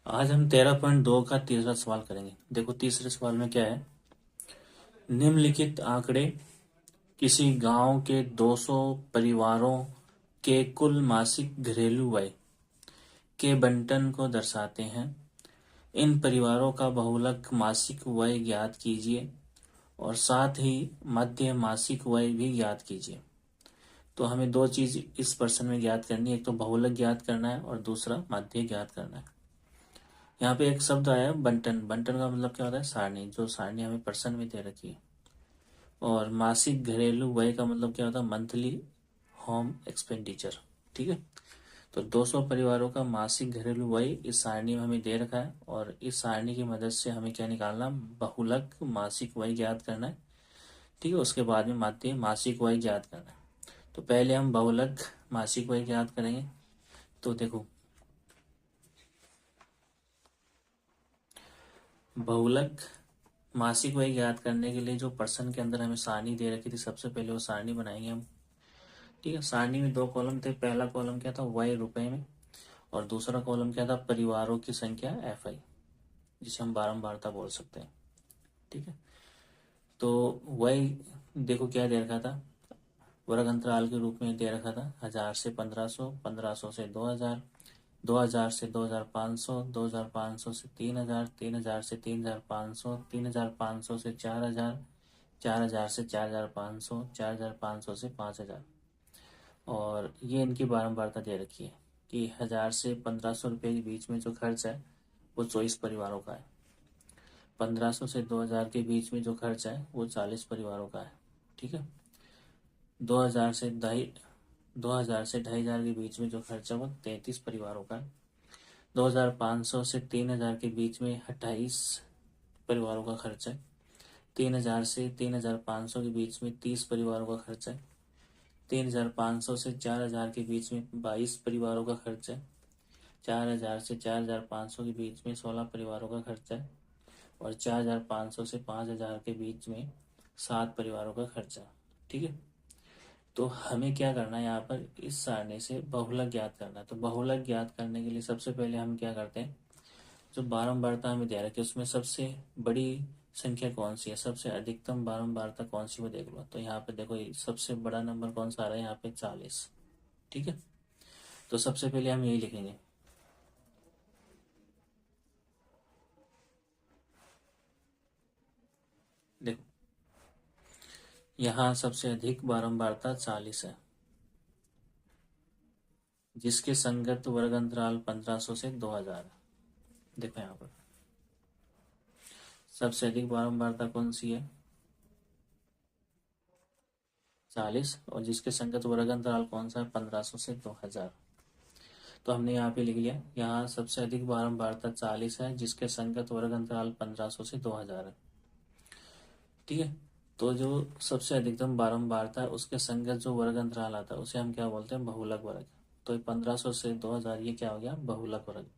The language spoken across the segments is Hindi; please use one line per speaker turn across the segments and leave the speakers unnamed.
आज हम 13.2 का तीसरा सवाल करेंगे। देखो तीसरे सवाल में क्या है। निम्नलिखित आंकड़े किसी गांव के 200 परिवारों के कुल मासिक घरेलू आय के बंटन को दर्शाते हैं। इन परिवारों का बहुलक मासिक व्यय ज्ञात कीजिए और साथ ही मध्य मासिक व्यय भी ज्ञात कीजिए। तो हमें दो चीज इस प्रश्न में ज्ञात करनी है, एक तो बहुलक ज्ञात करना है और दूसरा मध्य ज्ञात करना है। यहाँ पे एक शब्द आया बंटन। बंटन का मतलब क्या होता है? सारणी। जो सारणी हमें प्रश्न में दे रखी है। और मासिक घरेलू व्यय का मतलब क्या होता है? Monthly home expenditure. ठीक है। तो 200 परिवारों का मासिक घरेलू व्यय इस सारणी में हमें दे रखा है और इस सारणी की मदद से हमें क्या निकालना? बहुलक मासिक व्यय ज्ञात करना है। ठीक है। उसके बाद में माध्य मासिक व्यय ज्ञात करना है। तो पहले हम बहुलक मासिक व्यय ज्ञात करेंगे। तो देखो, बहुलक मासिक व्यय ज्ञात करने के लिए जो प्रश्न के अंदर हमें सारणी दे रखी थी, सबसे पहले वो सारणी बनाएंगे हम। ठीक है। सारणी में दो कॉलम थे। पहला कॉलम क्या था? व्यय रुपए में। और दूसरा कॉलम क्या था? परिवारों की संख्या FI, जिसे हम बारंबारता बोल सकते हैं। ठीक है। तो व्यय देखो क्या दे रखा था, वर्ग अंतराल के रूप में दे रखा था 1000 से 1500, 1500 से 2000, 2000 से 2500, 2500 से 3000, 3000 से 3500, 3500 से 4000, 4000 से 4500, 4500 से 5000। और ये इनकी बारंबारता दे रखी है कि 1000 से 1500 रुपये के बीच में जो खर्च है वो 24 परिवारों का है। 1500 से 2000 के बीच में जो खर्च है वो 40 परिवारों का है। ठीक है। 2000 से 2500 के बीच में जो खर्च है वो 33 परिवारों का है। 2500 से 3000 के बीच में 28 परिवारों का खर्च है। 3000 से 3500 के बीच में 30 परिवारों का खर्च है। 3500 से 4000 के बीच में 22 परिवारों का खर्च है। 4000 से 4500 के बीच में 16 परिवारों का खर्च है। और 4500 से 5000 के बीच में 7 परिवारों का खर्चा। ठीक है। तो हमें क्या करना है, यहाँ पर इस सारणी से बहुलक ज्ञात करना है। तो बहुलक ज्ञात करने के लिए सबसे पहले हम क्या करते हैं, जो बारंबारता हमें दे रखी है उसमें सबसे बड़ी संख्या कौन सी है, सबसे अधिकतम बारंबारता कौन सी, वो देख लो। तो यहाँ पे देखो सबसे बड़ा नंबर कौन सा आ रहा है, यहाँ पे 40। ठीक है। तो सबसे पहले हम यही लिखेंगे। देखो यहाँ सबसे अधिक बारंबारता 40 है, जिसके संगत वर्ग अंतराल 1500 से 2000 है। देखो यहाँ पर सबसे अधिक बारंबारता कौन सी है? 40। और जिसके संगत वर्ग अंतराल कौन सा है? 1500 से 2000। तो हमने यहाँ पे लिख लिया, यहाँ सबसे अधिक बारंबारता 40 है, जिसके संगत वर्ग अंतराल 1500 से 2000 है। ठीक है। तो जो सबसे अधिकतम बारंबारता है उसके संगत जो वर्ग अंतराल आता है उसे हम क्या बोलते हैं? बहुलक वर्ग। तो 1500 से 2000 ये क्या हो गया? बहुलक वर्ग।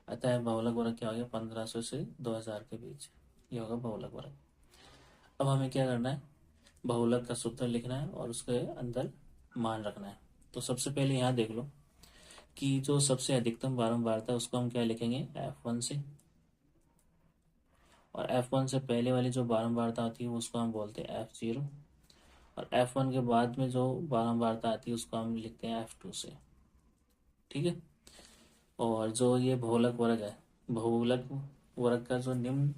अतः बहुलक वर्ग क्या हो गया? 1500 से 2000 के बीच, ये होगा बहुलक वर्ग। अब हमें क्या करना है? बहुलक का सूत्र लिखना है और उसके अंदर मान रखना है। तो सबसे पहले यहाँ देख लो कि जो सबसे अधिकतम बारंबारता है उसको हम क्या लिखेंगे? F1 से। और F1 से पहले वाली जो बारंबारता आती है उसको हम बोलते हैं F0। और F1 के बाद में जो बारंबारता आती है उसको हम लिखते हैं F2 से। ठीक है। और जो ये बहुलक वर्ग है, बहुलक वर्ग का जो निम्न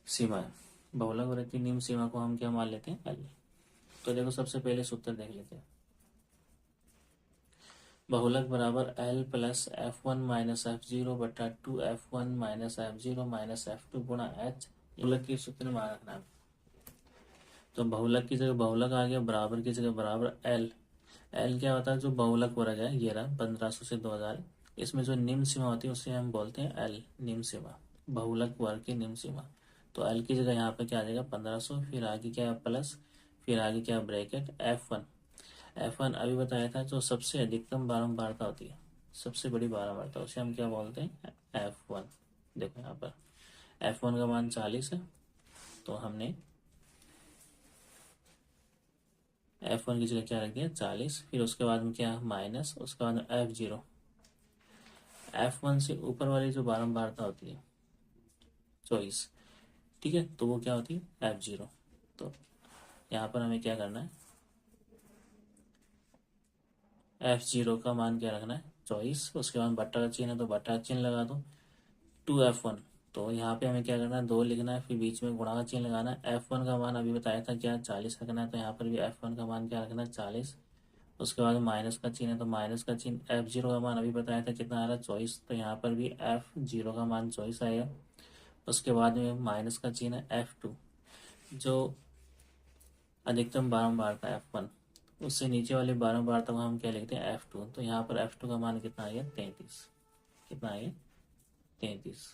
सीमा है, बहुलक वर्ग की निम्न सीमा को हम क्या मान लेते हैं? L। तो देखो सबसे पहले सूत्र देख लेते हैं। बहुलक बराबर L plus F1 minus F0 बटा 2F1 minus F0 minus F2 गुणा H। बहुलक की सूत्र मान रखना है। तो बहुलक की जगह बहुलक आ गया, बराबर की जगह बराबर L। L क्या होता है? जो बहुलक वर्ग है ये रहा 1500 से 2000। इसमें जो निम्न सीमा होती है उसे हम बोलते हैं L, निम्न सीमा, बहुलक वर्ग की निम्न सीमा। तो L की जगह यहाँ पे क्या आ जाएगा? 1500, फिर आगे क्या है? प्लस, फिर आगे क्या? Bracket F1। F1 अभी बताया था जो सबसे अधिकतम बारंबारता होती है, सबसे बड़ी बारंबारता, उसे हम क्या बोलते हैं? F1। देखो यहाँ पर F1 का मान 40 है, तो हमने F1 की जगह क्या रख दिया? 40। फिर उसके बाद में क्या? माइनस, उसके बाद F0। F1 से ऊपर वाली जो बारंबारता होती है चॉइस, ठीक है, तो वो क्या होती है F0। तो यहाँ पर हमें क्या करना है, F0 का मान क्या रखना है चॉइस, उसके बाद बट्टा का चिन्ह है तो बट्टा का चिन्ह लगा दो, 2F1। तो यहाँ पे हमें क्या करना है 2 लिखना है, फिर बीच में गुणा का चिन्ह लगाना है। F1 का मान अभी बताया था क्या 40 रखना है, तो यहाँ पर भी F1 का मान क्या रखना है 40। उसके बाद माइनस का चिन्ह है तो माइनस का चिन्ह, F0 का मान अभी बताया था कितना आ रहा है 24, तो यहाँ पर भी F0 का मान 24 आएगा। उसके बाद में माइनस का चिन्ह है F2, जो अधिकतम बारंबारता है F1, उससे नीचे वाले बारंबारता को हम क्या लिखते हैं F2। तो यहाँ पर F2 का मान कितना आ गया 33, कितना आ गया 33।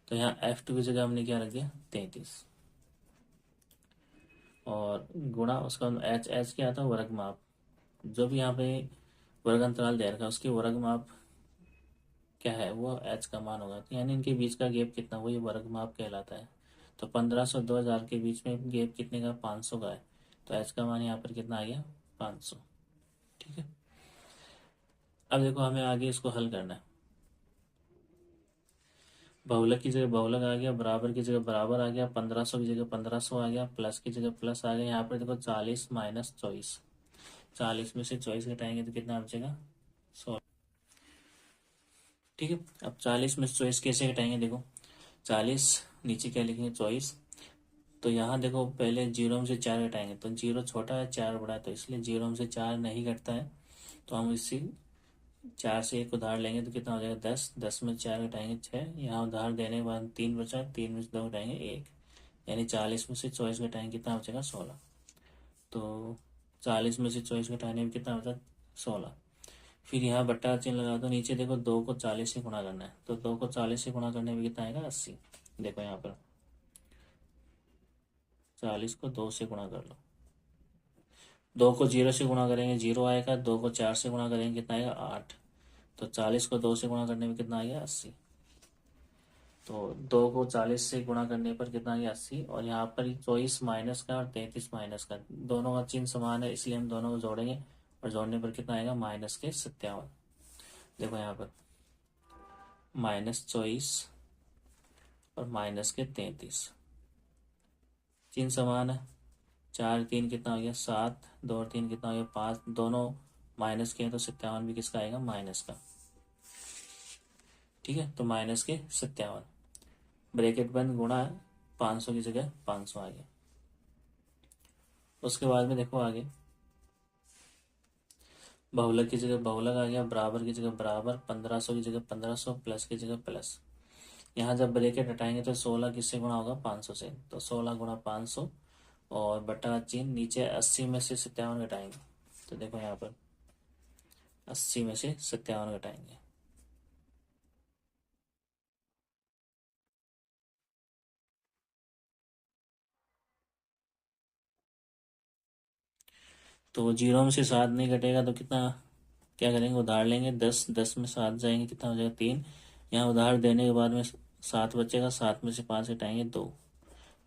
तो यहाँ F2 की जगह हमने क्या रख दिया 33, और गुणा उसका एच, एच क्या आता है वर्ग माप, जो भी यहाँ पे वर्ग अंतराल दे रखा है उसकी वर्ग माप क्या है वो एच का मान होगा, तो यानी इनके बीच का गैप कितना वो ये वर्ग माप कहलाता है। तो 1500 2000 के बीच में गैप कितने का 500 का है, तो एच का मान यहाँ पर कितना आ गया 500। ठीक है, अब देखो हमें आगे इसको हल करना है। बहुलक की जगह बहुलक आ गया, बराबर की जगह बराबर आ गया, 1500 की जगह 1500 आ गया, प्लस की जगह प्लस आ गया। यहाँ पर देखो 40 माइनस 24, 40 में से 24 घटाएंगे तो कितना बचेगा 100। ठीक है, अब 40 में से 24 कैसे घटाएंगे, देखो 40 नीचे क्या लिखेंगे 24, तो यहाँ देखो पहले जीरो में से 4 घटाएंगे तो जीरो छोटा है 4 बड़ा है, तो इसलिए जीरो में से 4 नहीं घटता है, तो हम इसी 4 से एक उधार लेंगे तो कितना हो जाएगा 10, 10 में 4 घटाएंगे 6, यहाँ उधार देने के बाद 3 बचा, 3 में से 2 घटाएंगे 1, यानी 40 में से 24 घटाएंगे कितना बचेगा 16। तो 40 में से 24 घटाने में कितना बचा 16। फिर यहाँ बट्टा का चिन्ह लगा दो, नीचे देखो 2 को 40 से गुणा करना है, तो 2 को 40 से गुणा करने में कितना आएगा 80। देखो यहाँ पर 40 को 2 से गुणा कर लो, 2 को 0 से गुणा करेंगे 0 आएगा, 2 को 4 से गुणा करेंगे कितना आएगा 8, तो 40 को 2 से गुणा करने में कितना आ गया 80। तो 2 को 40 से गुणा करने पर कितना आ गया 80, और यहाँ पर 24 माइनस का और 33 माइनस का, दोनों का चिन्ह समान है इसलिए हम दोनों को जोड़ेंगे, और जोड़ने पर कितना आएगा -57। देखो यहाँ पर -24 और -33, चिन्ह समान है, 4 3 कितना हो गया 7, 2 और 3 कितना हो गया 5, दोनों माइनस के हैं तो 57 भी किसका आएगा माइनस का। ठीक है, तो -57, ब्रैकेट बंद, गुणा 500 की जगह 500 आ गया। उसके बाद में देखो आगे बहुलक की जगह बहुलक आ गया, बराबर की जगह बराबर, 1500 की जगह 1500, प्लस की जगह प्लस। यहाँ जब ब्रैकेट हटाएंगे तो 16 किससे गुणा होगा 500 से, तो 16 गुणा 500, और बटा का चिन्ह नीचे 80 में से 57 घटाएंगे, तो देखो यहाँ पर 80 में से 57 घटाएंगे, तो जीरो में से 7 नहीं घटेगा तो कितना, क्या करेंगे उधार लेंगे, 10, 10 में 7 जाएंगे कितना हो जाएगा 3, यहाँ उधार देने के बाद में 7 बचेगा, 7 में से 5 घटाएंगे 2,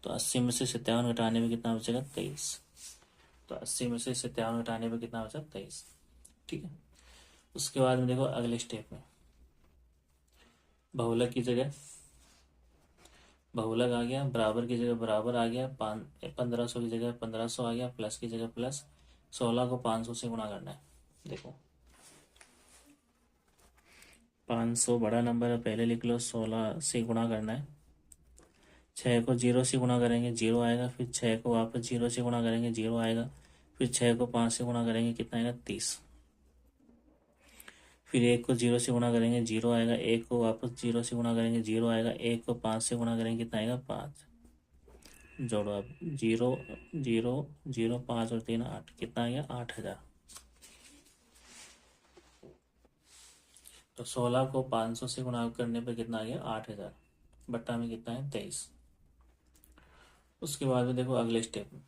तो 80 में से 57 घटाने में कितना बचेगा 23, तो 80 में से 57 घटाने में कितना बचा 23। ठीक है, उसके बाद में देखो अगले स्टेप में बहुलक की जगह बहुलक आ गया, बराबर की जगह बराबर आ गया, 1500 की जगह 1500 आ गया, प्लस की जगह प्लस, 16 को 500 से गुणा करना है। देखो 500 बड़ा नंबर है पहले लिख लो, 16 से गुणा करना है, 6 को 0 से गुणा करेंगे 0 आएगा, फिर 6 को वापस 0 से गुणा करेंगे 0 आएगा, फिर 6 को 5 से गुणा करेंगे कितना आएगा 30, फिर 1 को 0 से गुणा करेंगे 0 आएगा, 1 को वापस 0 से गुणा करेंगे 0 आएगा, 1 को 5 से गुणा करेंगे कितना आएगा 5, जोड़ो अब 0 0 0 5 और 3 8, कितना आ गया 8000। तो 16 को 500 से गुणा करने पर कितना आ गया 8000, बट्टा में कितना है 23। उसके बाद में देखो अगले स्टेप में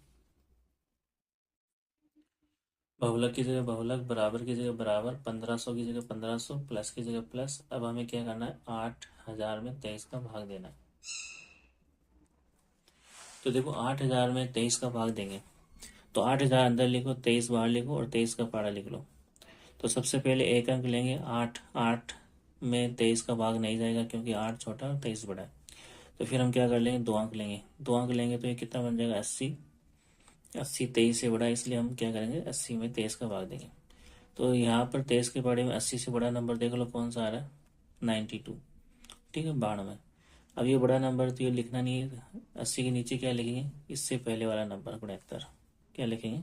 बहुलक की जगह बहुलक, बराबर की जगह बराबर, 1500 की जगह 1500, प्लस की जगह प्लस। अब हमें क्या करना है 8000 में 23 का भाग देना है। तो देखो 8000 में 23 का भाग देंगे तो 8000 अंदर लिखो, 23 बाहर लिखो, और 23 का पारा लिख लो। तो सबसे पहले एक अंक लेंगे 8, 8 में 23 का भाग नहीं जाएगा क्योंकि 8 छोटा और 23 बड़ा है। तो फिर हम क्या कर लेंगे, 2 अंक लेंगे। 2 अंक लेंगे तो ये कितना बन जाएगा, 80। 80 23 से बड़ा है, इसलिए हम क्या करेंगे, 80 में 23 का भाग देंगे। तो यहाँ पर 23 के बारे में 80 से बड़ा नंबर देख लो कौन सा आ रहा है, 92। ठीक है, 92। अब ये बड़ा नंबर तो ये लिखना नहीं है, 80 के नीचे क्या लिखेंगे, इससे पहले वाला नंबर 69। क्या लिखेंगे,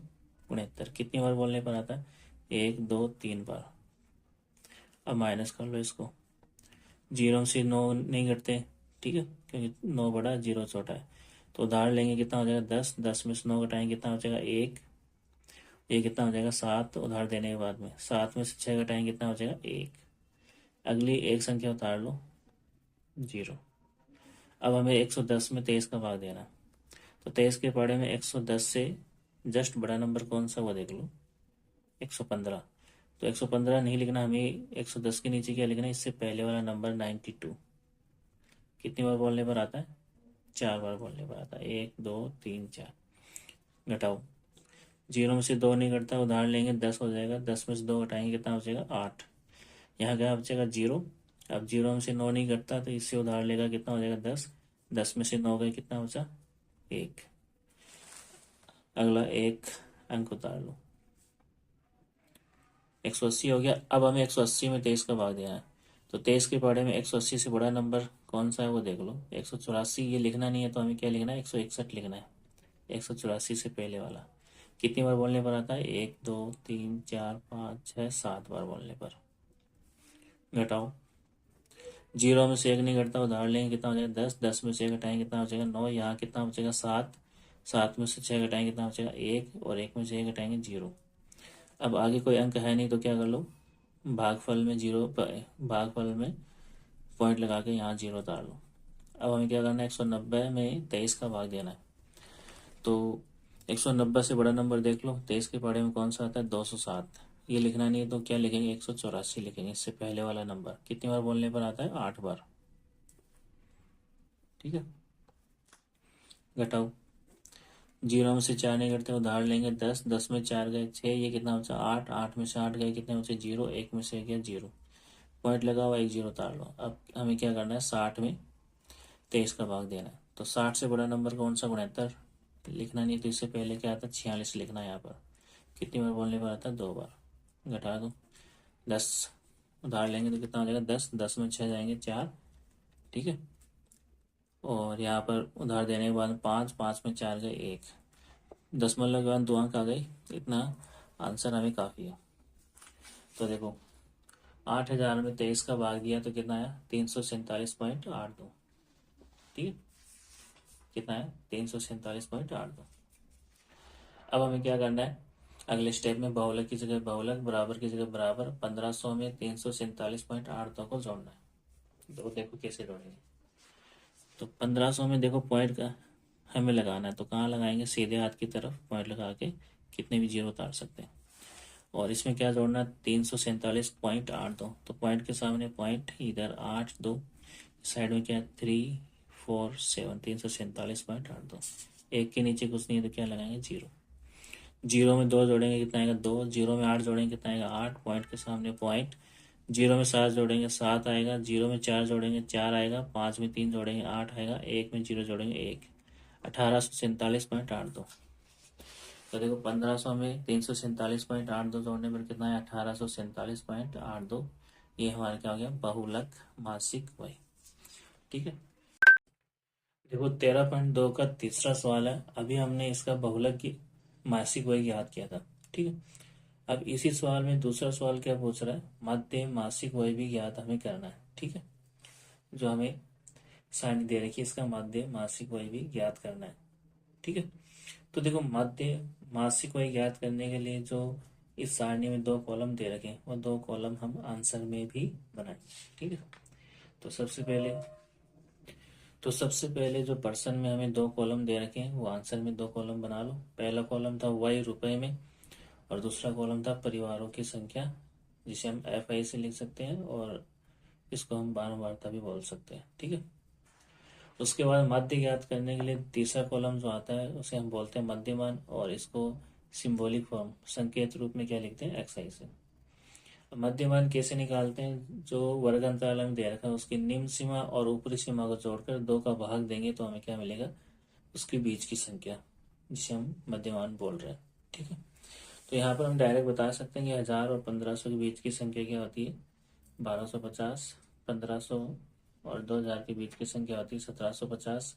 69। कितनी बार बोलने पर आता है, 1 2 3 बार। अब माइनस कर लो इसको, 0 से 9 नहीं घटते, ठीक है, क्योंकि 9 बड़ा है, 0 छोटा है। तो उधार लेंगे, कितना हो जाएगा 10। 10 में से 9 घटाएंगे कितना हो जाएगा 1। ये कितना हो जाएगा 7 उधार देने के बाद में। 7 में से 6 घटाएंगे कितना हो जाएगा 1। अगली एक संख्या उतार लो, 0। अब हमें 110 में 23 का भाग देना है। तो 23 के पढ़े में 110 से जस्ट बड़ा नंबर कौन सा, वो देख लो, 115। तो 115 नहीं लिखना, हमें 110 के नीचे क्या लिखना है, इससे पहले वाला नंबर 92। कितनी बार बोलने पर आता है, 4 बार बोलने पर आता है, 1 2 3 4। घटाओ, 0 में से 2 नहीं घटता, उधार लेंगे 10 हो जाएगा। 10 में से 2 घटाएंगे कितना हो जाएगा 8। यहाँ क्या बचेगा 0। अब 0 में से 9 नहीं घटता, तो इससे उधार लेगा कितना हो जाएगा 10। 10 में से 9 गए, कितना बचा 1। अगला एक अंक उतार लो, 180 हो गया। अब हमें 180 में 23 का भाग देना है। तो 23 के पढ़े में 180 से बड़ा नंबर कौन सा है, वो देख लो, 184। ये लिखना नहीं है तो हमें क्या लिखना है, 161 लिखना है, 184 से पहले वाला। कितनी बार बोलने पर आता है, 1 2 3 4 5 6 7 बार बोलने पर। घटाओ, 0 में से 1 नहीं घटता, उधार लेंगे कितना हो जाएगा 10। 10 में से 1 घटाएंगे कितना हो जाएगा 9। यहाँ कितना बचेगा 7। 7 में से 6 घटाएंगे कितना बचेगा 1, और 1 में से 1 घटाएंगे 0। अब आगे कोई अंक है नहीं तो क्या कर लो, भागफल में 0, भागफल में पॉइंट लगा के यहाँ 0 उतार लो। अब हमें क्या करना है, 190 में 23 का भाग देना है। तो 190 से बड़ा नंबर देख लो, 23 के पढ़े में कौन सा आता है, 207। ये लिखना नहीं है तो क्या लिखेंगे, 184 लिखेंगे, इससे पहले वाला नंबर। कितनी बार बोलने पर आता है, 8 बार। ठीक है, घटाओ, 0 में से 4 नहीं घटते, उधार लेंगे 10। 10 में 4 गए 6, ये कितना बचा 8। 8 में से 8 गए कितने बचे 0। 1 में से गया 0, पॉइंट लगा हुआ, 1 0 उतार लो। अब हमें क्या करना है, 60 में 23 का भाग देना है। तो 60 से बड़ा नंबर कौन सा, 69। लिखना नहीं तो इससे पहले क्या आता है, 46 लिखना है यहाँ पर। कितनी बार बोलने पर आता है, 2 बार। घटा दो, 10 उधार लेंगे तो कितना हो जाएगा 10। 10 में 6 जाएंगे 4, ठीक है, और यहाँ पर उधार देने के बाद 5। 5 में 4 गए 1, दशमलव के बाद 2 अंक आ गए, इतना आंसर हमें काफ़ी है। तो देखो 8000 में 23 का भाग दिया तो कितना आया, 347.82। ठीक है, कितना है, 347.82। अब हमें क्या करना है, अगले स्टेप में बहुलक की जगह बहुलक, बराबर की जगह बराबर, 1500 में 347.82 को जोड़ना है। तो देखो कैसे जोड़ेंगे। तो 1500 में देखो पॉइंट का हमें लगाना है, तो कहाँ लगाएंगे, सीधे हाथ की तरफ पॉइंट लगा के कितने भी 0 उतार सकते हैं। और इसमें क्या जोड़ना है, 347.82। तो पॉइंट के सामने पॉइंट, इधर 8 2, साइड में क्या 3 4 7, 347.82। एक के नीचे कुछ नहीं है तो क्या लगाएंगे 0। 0 में 2 जोड़ेंगे कितना आएगा 2। 0 में 8 जोड़ेंगे कितना आएगा 8, पॉइंट के सामने पॉइंट। 0 में 7 जोड़ेंगे 7 आएगा। 0 में 4 जोड़ेंगे 4 आएगा। 5 में 3 जोड़ेंगे 8 आएगा। 1 में 0 जोड़ेंगे 1। 1847.82। तो देखो 1500 में 347.82 जोड़ने पर कितना है, 1847.82। ये हमारा क्या हो गया, बहुलक मासिक व्यय। ठीक है, देखो 13.2 का तीसरा सवाल है। अभी हमने इसका बहुलक की मासिक व्यय याद किया था। ठीक है, अब इसी सवाल में दूसरा सवाल क्या पूछ रहा है, मध्य मासिक व्यय भी ज्ञात हमें करना है। ठीक है, जो हमें सारणी दे रखी है, इसका मध्य मासिक व्यय भी ज्ञात करना है। ठीक है, तो देखो मध्य मासिक व्यय ज्ञात करने के लिए जो इस सारणी में 2 कॉलम दे रखे हैं, वो 2 कॉलम हम आंसर में भी बनाएंगे। ठीक है, तो सबसे पहले जो पर्सन में हमें 2 कॉलम दे रखे हैं, वो आंसर में 2 कॉलम बना लो। पहला कॉलम था व्यय रुपए में, और दूसरा कॉलम था परिवारों की संख्या, जिसे हम FI से लिख सकते हैं, और इसको हम भानुवार्ता भी बोल सकते हैं। ठीक है, उसके बाद मध्य ज्ञात करने के लिए तीसरा कॉलम जो आता है उसे हम बोलते हैं मध्यमान, और इसको सिंबॉलिक फॉर्म, संकेत रूप में क्या लिखते हैं, XI से। मध्यमान कैसे निकालते हैं? जो वर्ग अंतराल में दे रखा है उसकी निम्न सीमा और ऊपरी सीमा को जोड़कर 2 का भाग देंगे तो हमें क्या मिलेगा? उसके बीच की संख्या, जिसे हम मध्यमान बोल रहे हैं। ठीक है, तो यहाँ पर हम डायरेक्ट बता सकते हैं कि 1000 और 1500 के बीच की संख्या क्या होती है? 1250। 1500 और 2000 के बीच की संख्या होती है 1750।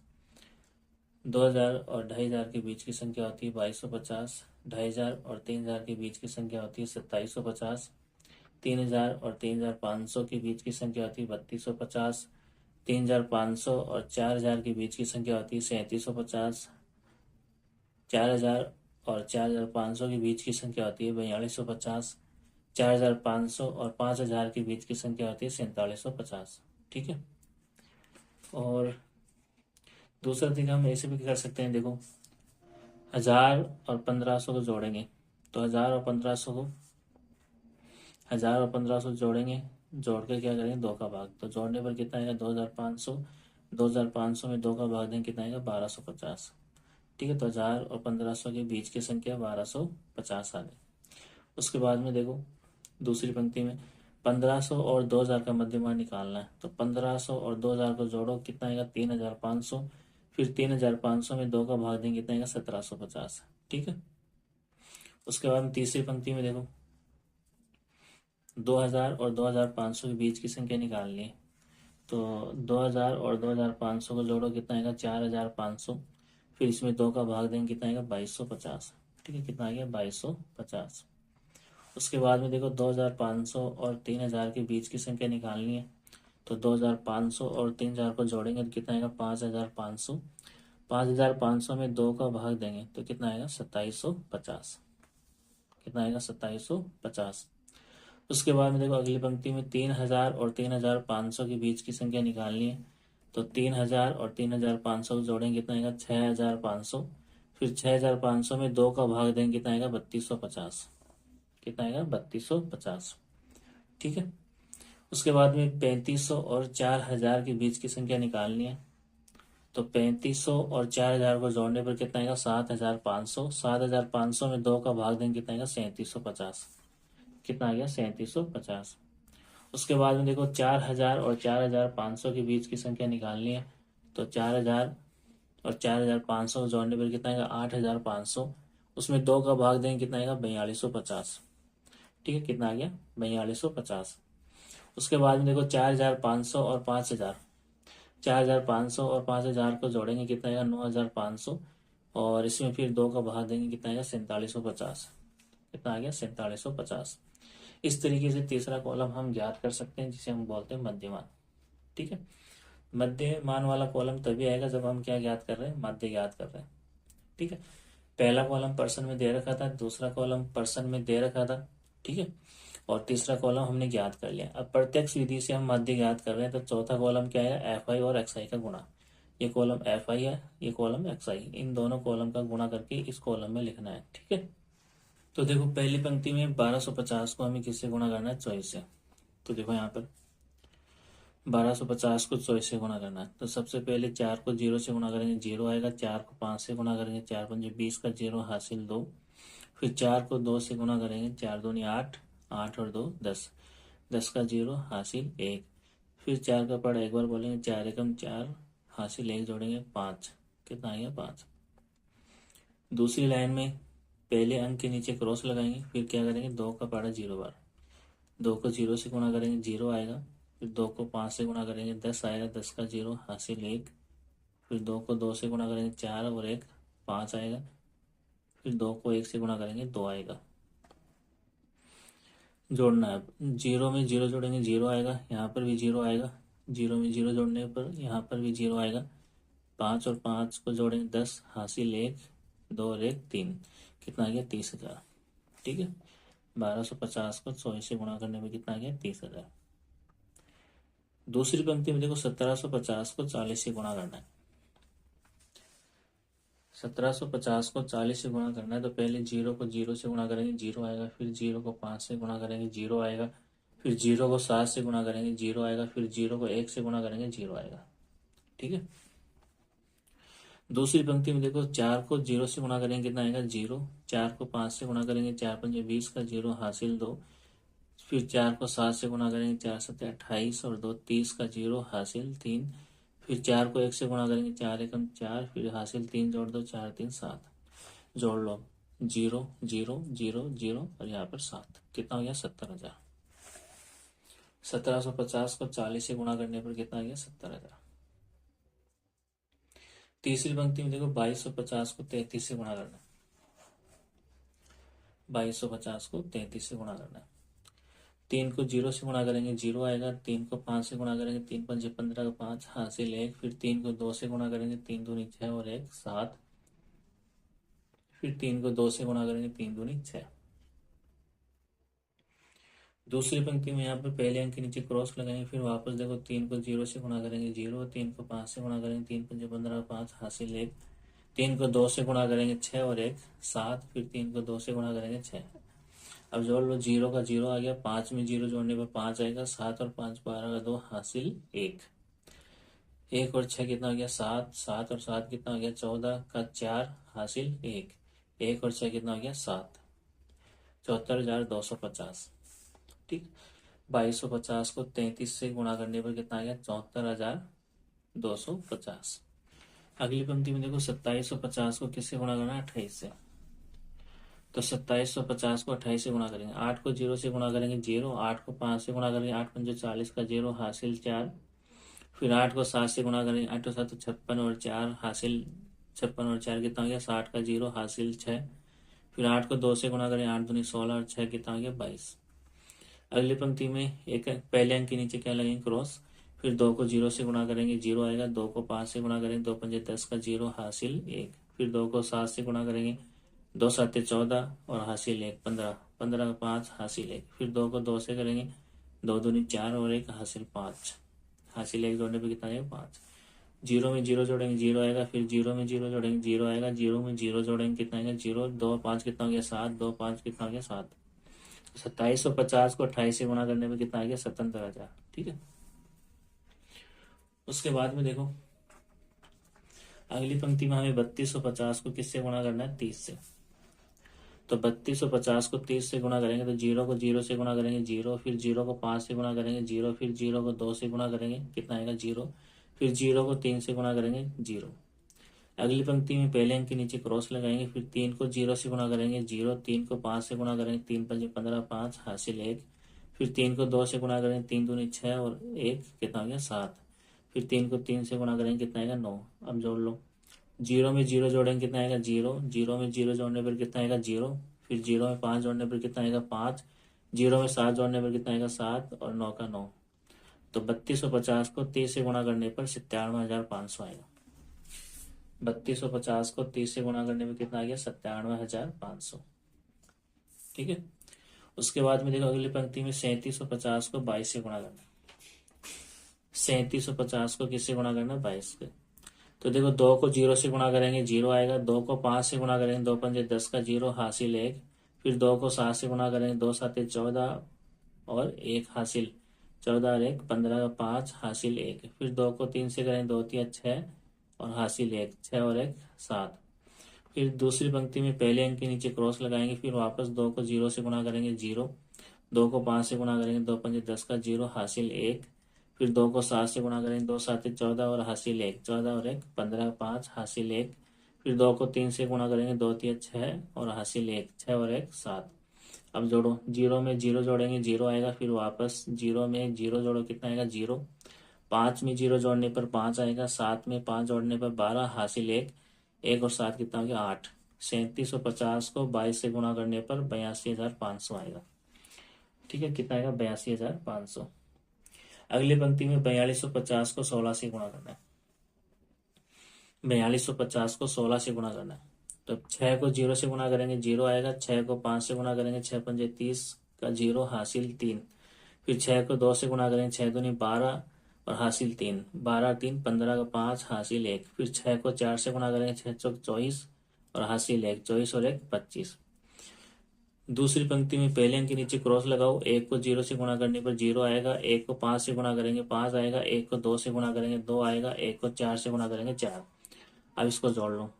2000 और 2500 के बीच की संख्या होती है 2250। 2500 और 3000 के बीच की संख्या होती है 2750। 3000 और 3500 के बीच की संख्या होती है 3250। 3500 और 4000 के बीच की संख्या होती है 3750। 4000 और 4500 के बीच की संख्या होती है 4250। 4500 और 5000 के बीच की संख्या होती है 4750। ठीक है, और दूसरा तरीका हम ऐसे भी कर सकते हैं। देखो, 1000 और 1500 को जोड़ेंगे तो 1000 और 1500 जोड़ेंगे, जोड़ कर क्या करेंगे? 2 का भाग, तो जोड़ने पर कितना आएगा? 2500। 2500 में 2 का भाग देंगे, कितना आएगा? 1250। ठीक है, तो 1000 और 1500 के बीच की संख्या 1250 आ गई। उसके बाद में देखो, दूसरी पंक्ति में 1500 और 2000 का मध्यमान निकालना है, तो 1500 और 2000 को जोड़ो, कितना आएगा? 3500। फिर 3500 में 2 का भाग देंगे, कितना आएगा? 1750। ठीक है, उसके बाद में तीसरी पंक्ति में देखो, 2000 और 2500 के बीच की संख्या निकालनी है, तो 2000 और 2500 को जोड़ो, कितना आएगा? 4500। फिर इसमें 2 का भाग देंगे, कितना आएगा? 2250। ठीक है, कितना आ गया? 2250। उसके बाद में देखो, 2500 और 3000 के बीच की संख्या निकालनी है, तो 2500 और 3000 को जोड़ेंगे तो कितना आएगा? 5500। 5500 में 2 का भाग देंगे तो कितना आएगा? 2750। कितना आएगा? 2750। उसके बाद में देखो, अगली पंक्ति में 3000 और 3500 के बीच की संख्या निकालनी है, तो 3000 और 3500 को जोड़ेंगे, कितना आएगा? 6500। फिर 6500 में 2 का भाग देंगे, कितना आएगा? 3250। कितना आएगा? 3250। ठीक है, उसके बाद में 3500 और 4000 के बीच की संख्या निकालनी है, तो 3500 और 4000 को जोड़ने पर कितना आएगा? 7500। 7500 में 2 का भाग देंगे, कितना आएगा? 3750। कितना आ गया? 3750। उसके बाद में देखो, 4000 और 4500 के बीच की संख्या निकालनी है, तो 4000 और 4500 को जोड़ने पर कितना आएगा? 8500। उसमें 2 का भाग देंगे, कितना आएगा? 4250। ठीक है, कितना आ गया? 4250। उसके बाद में देखो, 4500 और 5000, 4500 और 5000 को जोड़ेंगे, कितना आएगा? 9500। और इसमें फिर 2 का भाग देंगे, कितना आएगा? 4750। कितना आ गया? 4750। इस तरीके से तीसरा कॉलम हम ज्ञात कर सकते हैं, जिसे हम बोलते हैं मध्यमान। ठीक है, मध्यमान वाला कॉलम तभी आएगा जब हम क्या ज्ञात कर रहे हैं? माध्य ज्ञात कर रहे हैं। ठीक है, पहला कॉलम पर्सन में दे रखा था, दूसरा कॉलम पर्सन में दे रखा था। ठीक है, और तीसरा कॉलम हमने ज्ञात कर लिया। अब प्रत्यक्ष विधि से हम माध्य ज्ञात कर रहे हैं, तो चौथा कॉलम क्या है? एफ आई और एक्स आई का गुणा। ये कॉलम एफ आई है, ये कॉलम एक्स आई, इन दोनों कॉलम का गुणा करके इस कॉलम में लिखना है। ठीक है, तो देखो, पहली पंक्ति में 1250 को हमें किससे गुणा करना है? 24 से। तो देखो, यहाँ पर 1250 को 24 से गुणा करना है, तो सबसे पहले 4 को 0 से गुणा करेंगे, 0 आएगा। 4 को 5 से गुणा करेंगे, 4 पंजे 20 का 0 हासिल 2। फिर 4 को 2 से गुणा करेंगे, 4 दूनी 8, 8 और 2 10, 10 का 0 हासिल 1। फिर 4 का पढ़ा एक बार बोलेंगे, 4 एकम 4 हासिल 1 जोड़ेंगे 5। कितना आएगा? 5। दूसरी लाइन में पहले अंक के नीचे क्रॉस लगाएंगे, फिर क्या करेंगे? 2 का पढ़ा 0 बार, 2 को 0 से गुणा करेंगे, 0 आएगा। फिर 2 को 5 से गुणा करेंगे, 10 आएगा। 10 का 0 हासिल 1। फिर 2 को 2 से गुणा करेंगे, 4 और 1 5 आएगा। फिर 2 को 1 से गुणा करेंगे, 2 आएगा। जोड़ना है, 0 में 0 जोड़ेंगे, 0 आएगा। यहाँ पर भी 0 आएगा। 0 में 0 जोड़ने पर यहाँ पर भी 0 आएगा। 5 और 5 को जोड़ेंगे, 10 हासिल 1, 2 और 1 3। कितना आ गया? 30,000। ठीक है, 1250 को 24 से गुणा करने में कितना आ गया? 30,000। दूसरी पंक्ति में देखो, 1750 को 40 से गुणा करना है। 1750 को 40 से गुणा करना है, तो पहले 0 को 0 से गुणा करेंगे, 0 आएगा। फिर 0 को 5 से गुणा करेंगे, 0 आएगा। फिर 0 को 7 से गुणा करेंगे, 0 आएगा। फिर 0 को 1 से गुणा करेंगे, 0 आएगा। ठीक है, दूसरी पंक्ति में देखो, 4 को 0 से गुणा करेंगे, कितना आएगा? 0। 4 को 5 से गुणा करेंगे, 4 पंजे 20 का 0 हासिल 2। फिर 4 को 7 से गुणा करेंगे, 4 7 28 और 2 30 का 0 हासिल 3। फिर 4 को 1 से गुणा करेंगे, 4 एकम 4, फिर हासिल 3 जोड़ दो, 4 3 7, जोड़ लो 0 0 0 0 और यहाँ पर 7, कितना हो गया 70,000। 1750 को 40 से गुणा करने पर कितना आ गया 70,000। तीसरी पंक्ति में देखो 2250 को 33 से गुणा करना है। 2250 को 33 से गुणा करना है। 3 को 0 से गुणा करेंगे 0 आएगा, 3 को 5 से गुणा करेंगे 3 पंजे 15 का 5 हासिल 1। फिर 3 को 2 से गुणा करेंगे 3 दूनी 6 और 1 7। फिर 3 को 2 से गुणा करेंगे 3 दूनी 6। दूसरी पंक्ति में यहाँ पर पहले अंक के नीचे क्रॉस लगाएंगे, फिर वापस देखो 3 को 0 से गुणा करेंगे 0, 3 को 5 से गुणा करेंगे 3 पंजे 15 5 हासिल 1। 3 को 2 से गुणा करेंगे 6 और 1 7। फिर 3 को 2 से गुणा करेंगे 6। अब जोड़ लो, 0 का 0 आ गया, 5 में 0 जोड़ने पर 5 आएगा, 7 और 5 12 का 2 हासिल 1। 1 और 6 कितना हो गया 7, 7 और 7 कितना हो गया 14 का 4 हासिल 1। 1 और 6 कितना हो गया 7, 74,250। ठीक, 2250 को 33 से गुणा करने पर कितना आ गया 74,250। अगली पंक्ति में देखो 2750 को किससे गुणा करना है 28 से। तो 2750 को 28 से गुणा करेंगे, 8 को 0 से गुणा करेंगे 0, 8 को 5 से गुणा करेंगे 8 पंजे 40 का 0 हासिल 4। फिर 8 को 7 से गुणा करेंगे, 8 को 7 56 और 4 हासिल 56 और 4 कितना हो गया 60 का 0 हासिल 6। फिर 8 को 2 से गुणा करेंगे 8 दूनी 16 और 6 कितना हो गया 22। अगली पंक्ति में एक पहले अंक के नीचे क्या लगेंगे क्रॉस। फिर 2 को 0 से गुणा करेंगे 0 आएगा, 2 को 5 से गुणा करेंगे 2 पंजे 10 का 0 हासिल 1। फिर 2 को 7 से गुणा करेंगे 2 7 14 और हासिल 1 15, 15 का 5 हासिल 1। फिर 2 को 2 से करेंगे 2 दूनी 4 और 1 हासिल 5, हासिल 1 जोड़ने पे कितना आएगा 5। 0 में 0 जोड़ेंगे 0 आएगा, फिर 0 में 0 जोड़ेंगे 0 आएगा, 0 में 0 जोड़ेंगे कितना आएगा 0, 2 5 कितना हो गया 7, 2 5 कितना हो गया 7। 2750 को 28 से गुणा करने में कितना आ गया 77,000। ठीक है, उसके बाद में देखो अगली पंक्ति में हमें 3250 को किससे गुणा करना है 30 से। तो 3250 को 30 से गुणा करेंगे तो 0 को 0 से गुणा करेंगे 0, फिर 0 को 5 से गुणा करेंगे 0, फिर 0 को 2 से गुणा करेंगे कितना आएगा 0, फिर 0 को 3 से गुणा करेंगे 0। अगली पंक्ति में पहले अंक के नीचे क्रॉस लगाएंगे, फिर 3 को 0 से गुणा करेंगे 0, 3 को 5 से गुणा करेंगे 3 पंजे 15 5 हासिल 1। फिर 3 को 2 से गुणा करेंगे 3 दूनी 6 और 1 कितना हो गया 7। फिर 3 को 3 से गुणा करेंगे कितना आएगा 9। अब जोड़ लो, 0 में 0 जोड़ेंगे कितना आएगा 0, 0 में 0 जोड़ने पर कितना आएगा 0, फिर 0 में 5 जोड़ने पर कितना आएगा 5, 0 में 7 जोड़ने पर कितना आएगा 7 और 9 का 9। तो 3250 को 30 से गुणा करने पर 97,500 आएगा। 3250 को 30 से गुणा करने में कितना आ गया 97,500। ठीक है, उसके बाद में देखो अगली पंक्ति में 3750 को 22 से गुणा करना है। 3750 को किससे गुणा करना है 22 से। तो देखो 2 को 0 से गुणा करेंगे 0 आएगा, 2 को 5 से गुणा करेंगे 2 पंजे 10 का 0 हासिल 1। फिर 2 को 7 से गुणा करेंगे 2 7 14 और 1 हासिल 14 और 1 15 का 5 हासिल 1। फिर 2 को 3 से करेंगे 2 3 6 और हासिल 1 6 और 1 7। फिर दूसरी पंक्ति में पहले अंक के नीचे क्रॉस लगाएंगे, फिर वापस 2 को 0 से गुणा करेंगे 0, 2 को 5 से गुणा करेंगे 2 पंजे 10 का 0 हासिल 1। फिर 2 को 7 से गुणा करेंगे 2 7 14 और हासिल 1 14 और 1 15 5 हासिल 1। फिर 2 को 3 से गुणा करेंगे 2 3 6 और हासिल 1 6 और 1 7। अब जोड़ो, 0 में 0 जोड़ेंगे 0 आएगा, फिर वापस 0 में 0 जोड़ो कितना आएगा 0, 5 में 0 जोड़ने पर 5 आएगा, 7 में 5 जोड़ने पर 12 हासिल 1 1 और 7 कितना हो गया 8। 3750 को 22 से गुणा करने पर 82,500 आएगा। ठीक है, कितना आएगा 82,500। अगली पंक्ति में 4250 को 16 से गुणा करना है। 4250 को 16 से गुणा करना है। तो 6 को 0 से गुणा करेंगे 0 आएगा, 6 को 5 से गुणा करेंगे 6 पंजे 30 का 0 हासिल 3। फिर 6 को 2 से गुणा करेंगे 6 दूनी 12 और हासिल 3 12 3 15 का 5 हासिल 1। फिर 6 को 4 से गुणा करेंगे 6 चौक 24 और हासिल 1 24 और 1 25। दूसरी पंक्ति में पहले अंक के नीचे क्रॉस लगाओ, 1 को 0 से गुणा करने पर 0 आएगा, 1 को 5 से गुणा करेंगे 5 आएगा, 1 को 2 से गुणा करेंगे 2 आएगा, 1 को 4 से गुणा करेंगे 4। अब इसको जोड़ लो,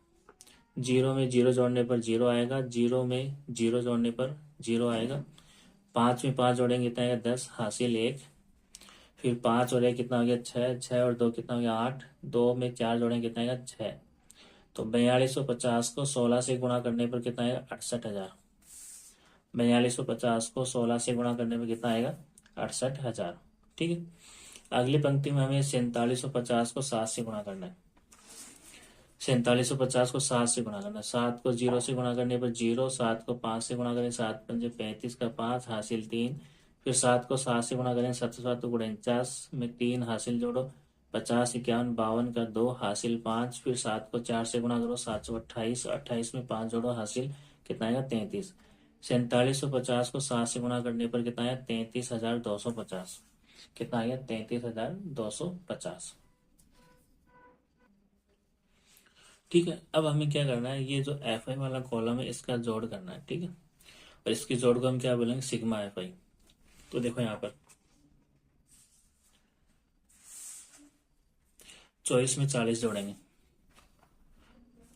0 में 0 जोड़ने पर 0 आएगा, 0 में 0 जोड़ने पर 0 आएगा, पाँच में पाँच जोड़ेंगे कितना आएगा 10 हासिल 1। फिर 5 और 1 कितना हो गया 6, 6 और 2 कितना हो गया 8, 2 में 4 जोड़ेंगे कितना आएगा 6। तो 4250 को 16 से गुणा करने पर कितना आएगा 68,000। 4250 को 16 से गुणा करने पर कितना आएगा 68,000। ठीक है। अगली पंक्ति में हमें 4750 को 7 से गुणा करना है। 4750 को 7 से गुणा करना है। 7 को 0 से गुणा करने पर 0, 7 को 5 से गुणा करें 7 पंजे 35 का 5 हासिल 3। फिर 7 को 7 से गुणा करें 7 7 गुणा 49 में 3 हासिल जोड़ो 50 51 52 का 2 हासिल 5। फिर 7 को 4 से गुणा करो 728, 28 में 5 जोड़ो हासिल कितना आएगा 33। 4750 को 7 से गुणा करने पर कितना आया 33,250। कितना आ गया 33,250। ठीक है। अब हमें क्या करना है, ये जो एफ आई वाला कॉलम है इसका जोड़ करना है। ठीक है। और इसकी जोड़ को हम क्या बोलेंगे सिग्मा एफ आई। तो देखो यहाँ पर चॉइस में 40 जोड़ेंगे।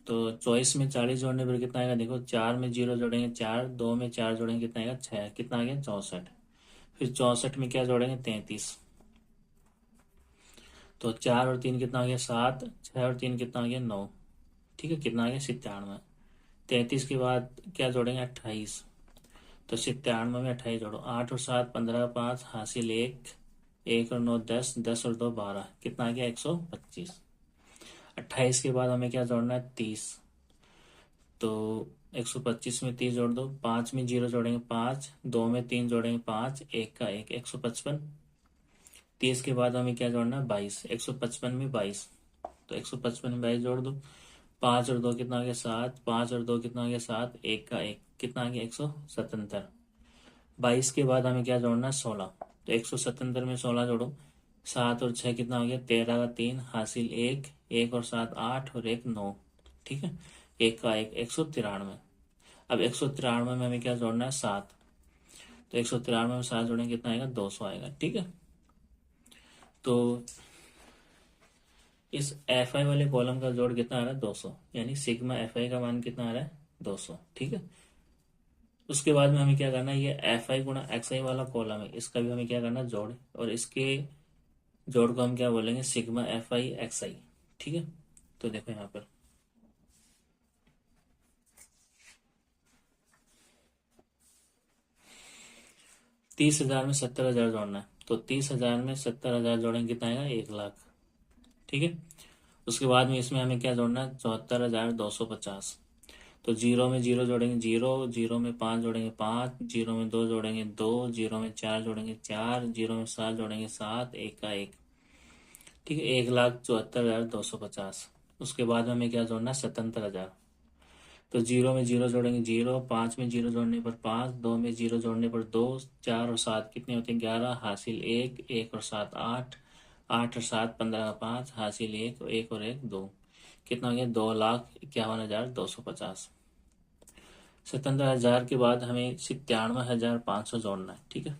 तो चॉइस में 40 जोड़ने पर कितना आएगा देखो, 4 में 0 जोड़ेंगे 4, 2 में 4 जोड़ेंगे कितना आएगा 6, कितना आ गया 64। फिर 64 में क्या जोड़ेंगे 33। तो 4 और 3 कितना आ गया 7, 6 और 3 कितना आ गया 9। ठीक है। कितना आ गया 97। 33 के बाद क्या जोड़ेंगे 28। तो 97 में 28 जोड़ो, 8 और 7 15 5 हासिल 1, 1 और 9 10, 10 और 2 12, कितना आ गया 125। 28 के बाद हमें क्या जोड़ना है 30। तो 125 में 30 जोड़ दो, 5 में 0 जोड़ेंगे 5, 2 में 3 जोड़ेंगे 5, 1 का 1 155। 30 के बाद हमें क्या जोड़ना है 22, 155 में 22। तो 155 में 22 जोड़ दो, 5 और 2 कितना आ गया 7, 5 और 2 कितना आ गया 7, 1 का 1 कितना आ गया 177। 22 के बाद हमें क्या जोड़ना है 16। तो 177 में 16 जोड़ो, 7 और 6 कितना हो गया 13 का 3 हासिल 1, 1 और 7 8 और 1 9। ठीक है। 1 का 1 193। अब 193 में हमें क्या जोड़ना है 7। तो 193 में 7 जोड़ेंगे कितना आएगा 200 आएगा। ठीक है। तो इस एफ आई वाले कॉलम का जोड़ कितना आ रहा है 200, यानी सिग्मा एफ आई का मान कितना आ रहा है 200। ठीक है। उसके बाद में हमें क्या करना है, ये एफ आई गुणा एक्स आई वाला कॉलम है, इसका भी हमें क्या करना है जोड़, और इसके जोड़ को हम क्या बोलेंगे सिग्मा एफ आई एक्स आई। ठीक है। तो देखो यहाँ पर 30,000 में 70,000 जोड़ना है। तो 30,000 में 70,000 जोड़ेंगे कितना आएगा 1,00,000। ठीक है। उसके बाद में इसमें हमें क्या जोड़ना है 74,250। तो 0 में 0 जोड़ेंगे 0, 0 में 5 जोड़ेंगे 5, 0 में 2 जोड़ेंगे 2, 0 में 4 जोड़ेंगे 4, 0 में 7 जोड़ेंगे 7, 1 का 1। ठीक है। 1,74,250। उसके बाद हमें क्या जोड़ना है 77,000। तो 0 में 0 जोड़ेंगे 0, 5 में 0 जोड़ने पर 5, 2 में 0 जोड़ने पर 2, 4 और 7 कितने होते हैं 11 हासिल 1, 1 और 7 8, 8 और 7 15 का 5 हासिल 1, 1 और 1 2, कितना हो गया 2,51,250। 77,000 के बाद हमें 97,500 जोड़ना है। ठीक है।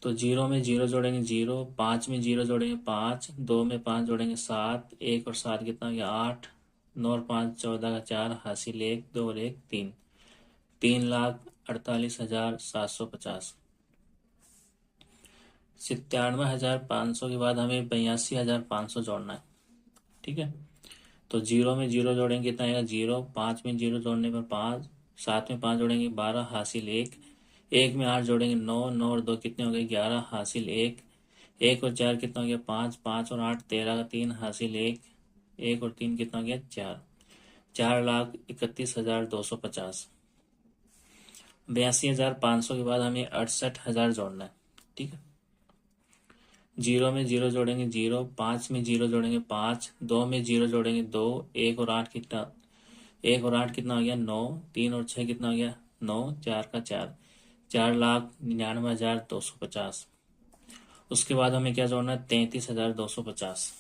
तो 0 में 0 जोड़ेंगे 0, 5 में 0 जोड़ेंगे 5, 2 में 5 जोड़ेंगे 7, 1 और 7 कितना हो गया 8, 9 और 5 14 का 4 हासिल 1 2 और 1 3, 3,48,750। 97,500 के बाद हमें 82,500 जोड़ना है। ठीक है। तो 0 में 0 जोड़ेंगे कितना आएगा 0, 5 में 0 जोड़ने पर 5, 7 में 5 जोड़ेंगे 12 हासिल 1, 1 में 8 जोड़ेंगे 9, 9 और 2 कितने हो गए 11 हासिल 1, 1 और 4 कितना हो गया 5, 5 और 8 13 का 3 हासिल 1, 1 और 3 कितना हो गया 4, 4,31,250। 82,500 के बाद हमें 68,000 जोड़ना है। ठीक है। 0 में 0 जोड़ेंगे 0, 5 में 0 जोड़ेंगे 5, 2 में 0 जोड़ेंगे 2, 1 और 8 कितना, 1 और 8 कितना हो गया 9, 3 और 6 कितना हो गया 9, 4 का 4, 4,99,250। उसके बाद हमें क्या जोड़ना है 33,250।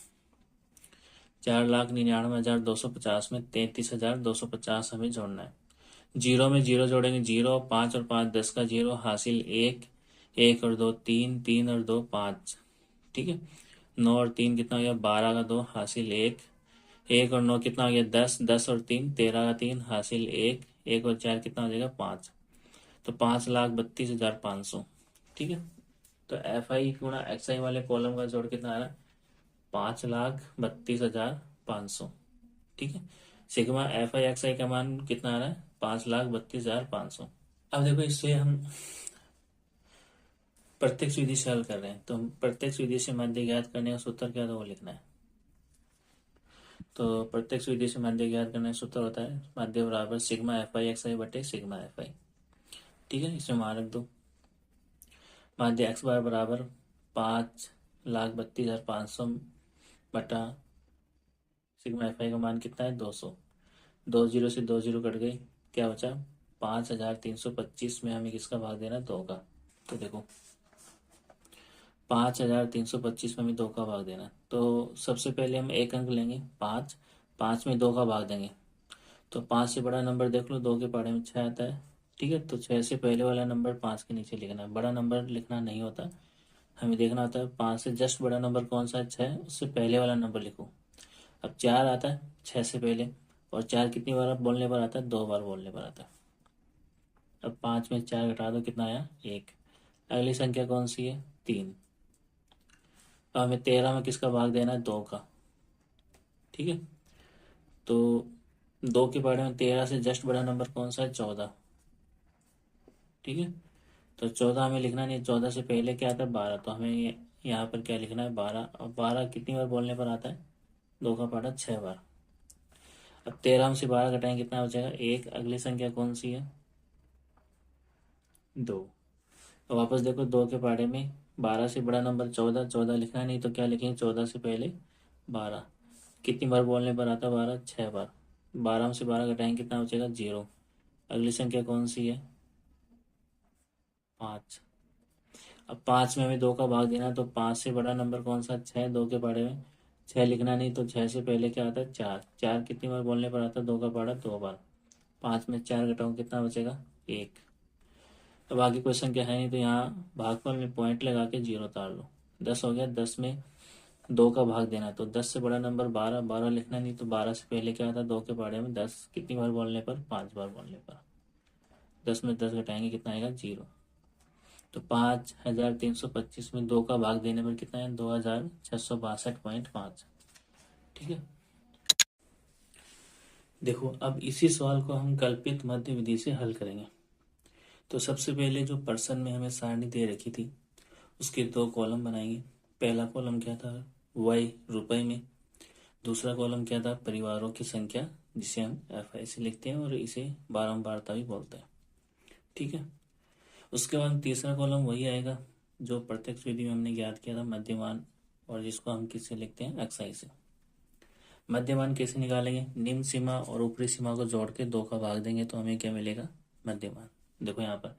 4,99,250 में 33,250 हमें जोड़ना है। 0 में 0 जोड़ेंगे 0, 5 और 5 10 का 0 हासिल 1, 1 और 2 3, 3 और 2 5। ठीक है। 9 और 3 कितना हो गया 12 का 2 हासिल 1, 1 और 9 कितना हो गया 10, 10 और 3 13 का 3 हासिल 1, 1 और 4 कितना हो जाएगा 5। तो 5,32,500। ठीक है, तो एफ आई गुणा एक्स आई वाले कॉलम का जोड़ कितना आ रहा है? 5,32,500। ठीक है, सिग्मा एफ आई एक्स आई का मान कितना आ रहा है? 5,32,500। अब देखो इससे हम प्रत्यक्ष विधि से हल कर रहे हैं, तो हम प्रत्यक्ष विधि से माध्य ज्ञात करने का सूत्र क्या था वो लिखना है। तो प्रत्यक्ष विधि से माध्य ज्ञात करने का सूत्र होता है माध्य बराबर सिग्मा एफ आई एक्स आई बटे सिग्मा एफ आई। ठीक है, इसमें मान रख दो। माध्य एक्स बार बराबर 5,32,500 बटा सिग्मा एफ आई का मान कितना है? 200। 20 से 20 कट गई, क्या बचा? 5,325 में हमें किसका भाग देना? 2 का। तो देखो 5,325 में हमें 2 का भाग देना, तो सबसे पहले हम एक अंक लेंगे 5, 5 में 2 का भाग देंगे। तो 5 से बड़ा नंबर देख लो, 2 के पहाड़े में 6 आता है। ठीक है, तो 6 से पहले वाला नंबर 5 के नीचे लिखना है, बड़ा नंबर लिखना नहीं होता, हमें देखना होता है 5 से जस्ट बड़ा नंबर कौन सा है? 6, उससे पहले वाला नंबर लिखो। अब 4 आता है 6 से पहले, और 4 कितनी बार बोलने पर आता है? 2 बार बोलने पर आता है। अब 5 में 4 घटा दो, कितना आया? 1। अगली संख्या कौन सी है? 3। अब हमें 13 में किसका भाग देना है? 2 का। ठीक है, तो 2 के पहाड़े में 13 से जस्ट बड़ा नंबर कौन सा है? 14। ठीक है, तो 14 हमें लिखना नहीं है, 14 से पहले क्या आता है? 12, तो हमें यहाँ पर क्या लिखना है? 12। और 12 कितनी बार बोलने पर आता है? 2 का पहाड़ा 6 बार। अब 13 में से 12 घटाएं, कितना बचेगा? 1। अगली संख्या कौन सी है? 2। तो वापस देखो, 2 के पहाड़े में 12 से बड़ा नंबर 14, 14 लिखना नहीं, तो क्या लिखेंगे? 14 से पहले 12। कितनी बार बोलने पर आता है 12? 6 बार। 12 में से 12 घटाएंगे, कितना बचेगा? 0। अगली संख्या कौन सी है? 5। अब 5 में हमें 2 का भाग देना है, तो 5 से बड़ा नंबर कौन सा? 6। 2 के पहाड़े में 6 लिखना नहीं, तो 6 से पहले क्या आता है? 4। 4 कितनी बार बोलने पर आता है? 2 का पहाड़ा 2 बार। 5 में 4 घटाओ, कितना बचेगा? 1। अब आगे कोई संख्या है नहीं, तो यहाँ भागफल में पॉइंट लगा के 0 उतार लो। 10 हो गया, 10 में 2 का भाग देना, तो 10 से बड़ा नंबर 12, 12 लिखना नहीं, तो 12 से पहले क्या आता है? 2 के पहाड़े में 10 कितनी बार बोलने पर? 5 बार बोलने पर। 10 में 10 घटाएंगे, कितना आएगा? 0। तो 5,325 में 2 का भाग देने पर कितना है? 2,662.5। ठीक है, देखो अब इसी सवाल को हम कल्पित मध्य विधि से हल करेंगे। तो सबसे पहले जो पर्सन में हमें सारणी दे रखी थी, उसके 2 कॉलम बनाएंगे। पहला कॉलम क्या था? वाई रुपए में। दूसरा कॉलम क्या था? परिवारों की संख्या, जिसे हम एफ आई से लिखते हैं और इसे बारंबारता भी बोलते हैं। ठीक है, उसके बाद तीसरा कॉलम वही आएगा जो प्रत्यक्ष विधि में हमने ज्ञात किया था, मध्यमान, और जिसको हम किससे लिखते हैं? एक्स आई से। मध्यमान कैसे निकालेंगे? निम्न सीमा और ऊपरी सीमा को जोड़ के 2 का भाग देंगे, तो हमें क्या मिलेगा? मध्यमान। देखो यहाँ पर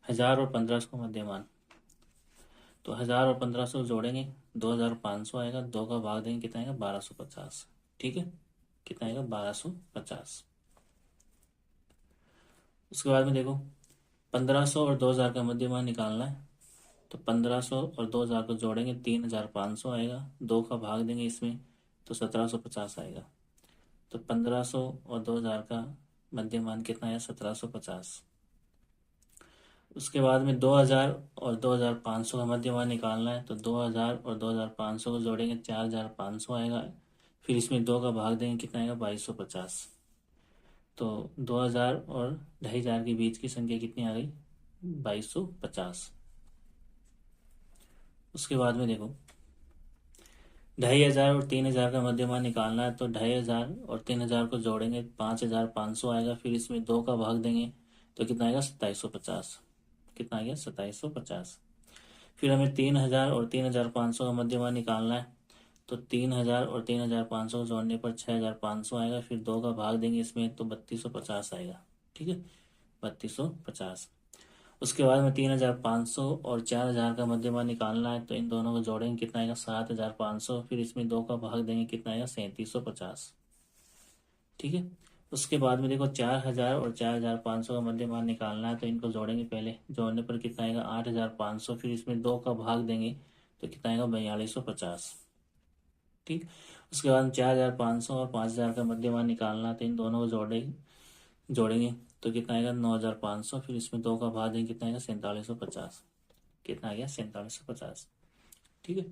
1000 और 1500 मध्यमान, तो 1000 और 1500 जोड़ेंगे 2500 आएगा, 2 का भाग देंगे, कितना आएगा? 1250। ठीक है, कितना आएगा? 1250। उसके बाद में देखो 1500 और 2000 का मध्यमान निकालना है, तो 1500 और 2000 को जोड़ेंगे 3500 आएगा, 2 का भाग देंगे इसमें, तो 1750 आएगा। तो 1500 और 2000 का मध्यमान कितना है? 1750। उसके बाद में 2000 और 2500 का मध्यमान निकालना है, तो 2000 और 2500 को जोड़ेंगे 4500 आएगा, फिर इसमें 2 का भाग देंगे, कितना आएगा? 2250। तो 2000 और 2500 के बीच की संख्या कितनी आ गई? 2250। उसके बाद में देखो 2500 और 3000 का मध्यमान निकालना है, तो 2500 और 3000 को जोड़ेंगे 5500 आएगा, फिर इसमें 2 का भाग देंगे, तो कितना आएगा? 2750। कितना आ गया? 2750। फिर हमें 3000 और 3500 का मध्यमान निकालना है, तो 3000 और 3500 को जोड़ने पर 6500 आएगा, फिर 2 का भाग देंगे इसमें, तो 3250 आएगा। ठीक है, 3250। उसके बाद में 3500 और 4000 का मध्यमान निकालना है, तो इन दोनों को जोड़ेंगे, कितना आएगा? 7500, फिर इसमें 2 का भाग देंगे, कितना आएगा? 3750। ठीक है, उसके बाद में देखो 4000 और 4500 का मध्यमान निकालना है, तो इनको जोड़ेंगे, पहले जोड़ने पर कितना आएगा? 8500, फिर इसमें 2 का भाग देंगे, तो कितना आएगा? 4250। ठीक, उसके बाद 4500 और 5000 का मध्यमान निकालना है, तो इन दोनों को जोड़ेंगे, तो कितना आएगा 9,500, फिर इसमें 2 का भाग देंगे कितना आएगा 4750, कितना आ गया 4750। ठीक है,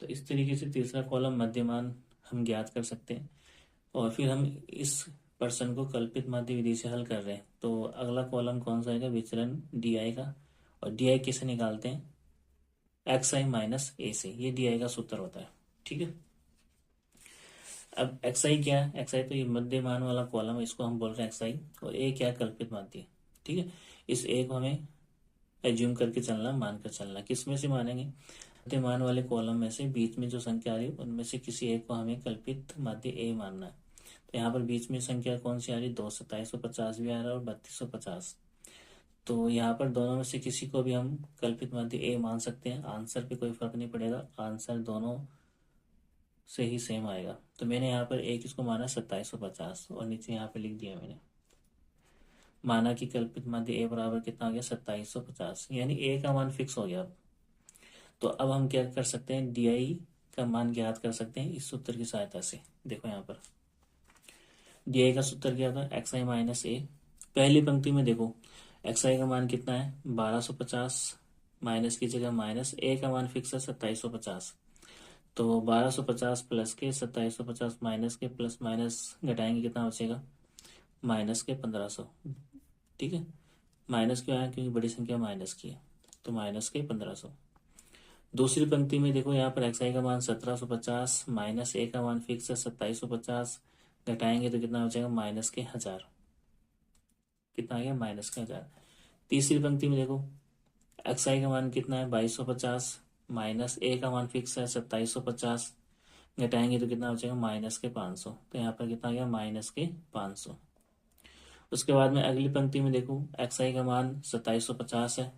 तो इस तरीके से तीसरा कॉलम मध्यमान हम ज्ञात कर सकते हैं। और फिर हम इस प्रश्न को कल्पित माध्य विधि से हल कर रहे हैं, तो अगला कॉलम कौन सा आएगा, विचलन डी आई का। और डी आई किसे निकालते हैं, एक्स आई माइनस ए से, ये डी आई का सूत्र होता है। ठीक है, अब एक्स आई क्या है, एक्स आई तो ये मध्यमान वाला कॉलम है, इसको हम बोल रहे हैं एक्स आई, और ए क्या है, कल्पित माध्य। ठीक है, इस ए को हमें एज्यूम करके चलना, मानकर चलना। किस में से मानेंगे, मध्यमान वाले कॉलम में से बीच में जो संख्या आ रही है उनमें से किसी एक को हमें कल्पित माध्य ए मानना है। तो यहाँ पर बीच में संख्या कौन सी आ रही है, 2750 भी आ रहा है और 3250। तो यहाँ पर दोनों में से किसी को भी हम कल्पित माध्य ए मान सकते हैं, आंसर पे कोई फर्क नहीं पड़ेगा, आंसर दोनों से ही सेम आएगा। तो मैंने यहाँ पर ए किसको माना 2750, और नीचे यहाँ पे लिख दिया मैंने, माना कि कल्पित माध्य ए बराबर कितना आ गया 2750, यानी ए का मान फिक्स हो गया। तो अब हम क्या कर सकते हैं, डी आई का मान ज्ञात कर सकते हैं इस सूत्र की सहायता से। देखो यहाँ पर डी आई का सूत्र क्या था, एक्स आई माइनस ए। पहली पंक्ति में देखो एक्स आई का मान कितना है 1250, माइनस की जगह माइनस, ए का मान फिक्स है 2750। तो 1250 प्लस के 2750 माइनस के, प्लस माइनस घटाएंगे कितना बचेगा, माइनस के 1500। ठीक है, माइनस क्यों आया, क्योंकि बड़ी संख्या माइनस की है, तो माइनस के 1500। दूसरी पंक्ति में देखो यहाँ पर एक्स आई का मान 1750, माइनस ए का मान फिक्स है 2750, घटाएंगे तो कितना बचेगा, माइनस के 1000। कितना आ गया, माइनस के 1000। तीसरी पंक्ति में देखो एक्स आई का मान कितना है 2250, माइनस ए का मान फिक्स है 2750, घटाएंगे तो कितना बचेगा, माइनस के 500। तो यहाँ पर कितना आ गया, माइनस के 500। उसके बाद में अगली पंक्ति में देखो एक्स आई का मान 2750 है,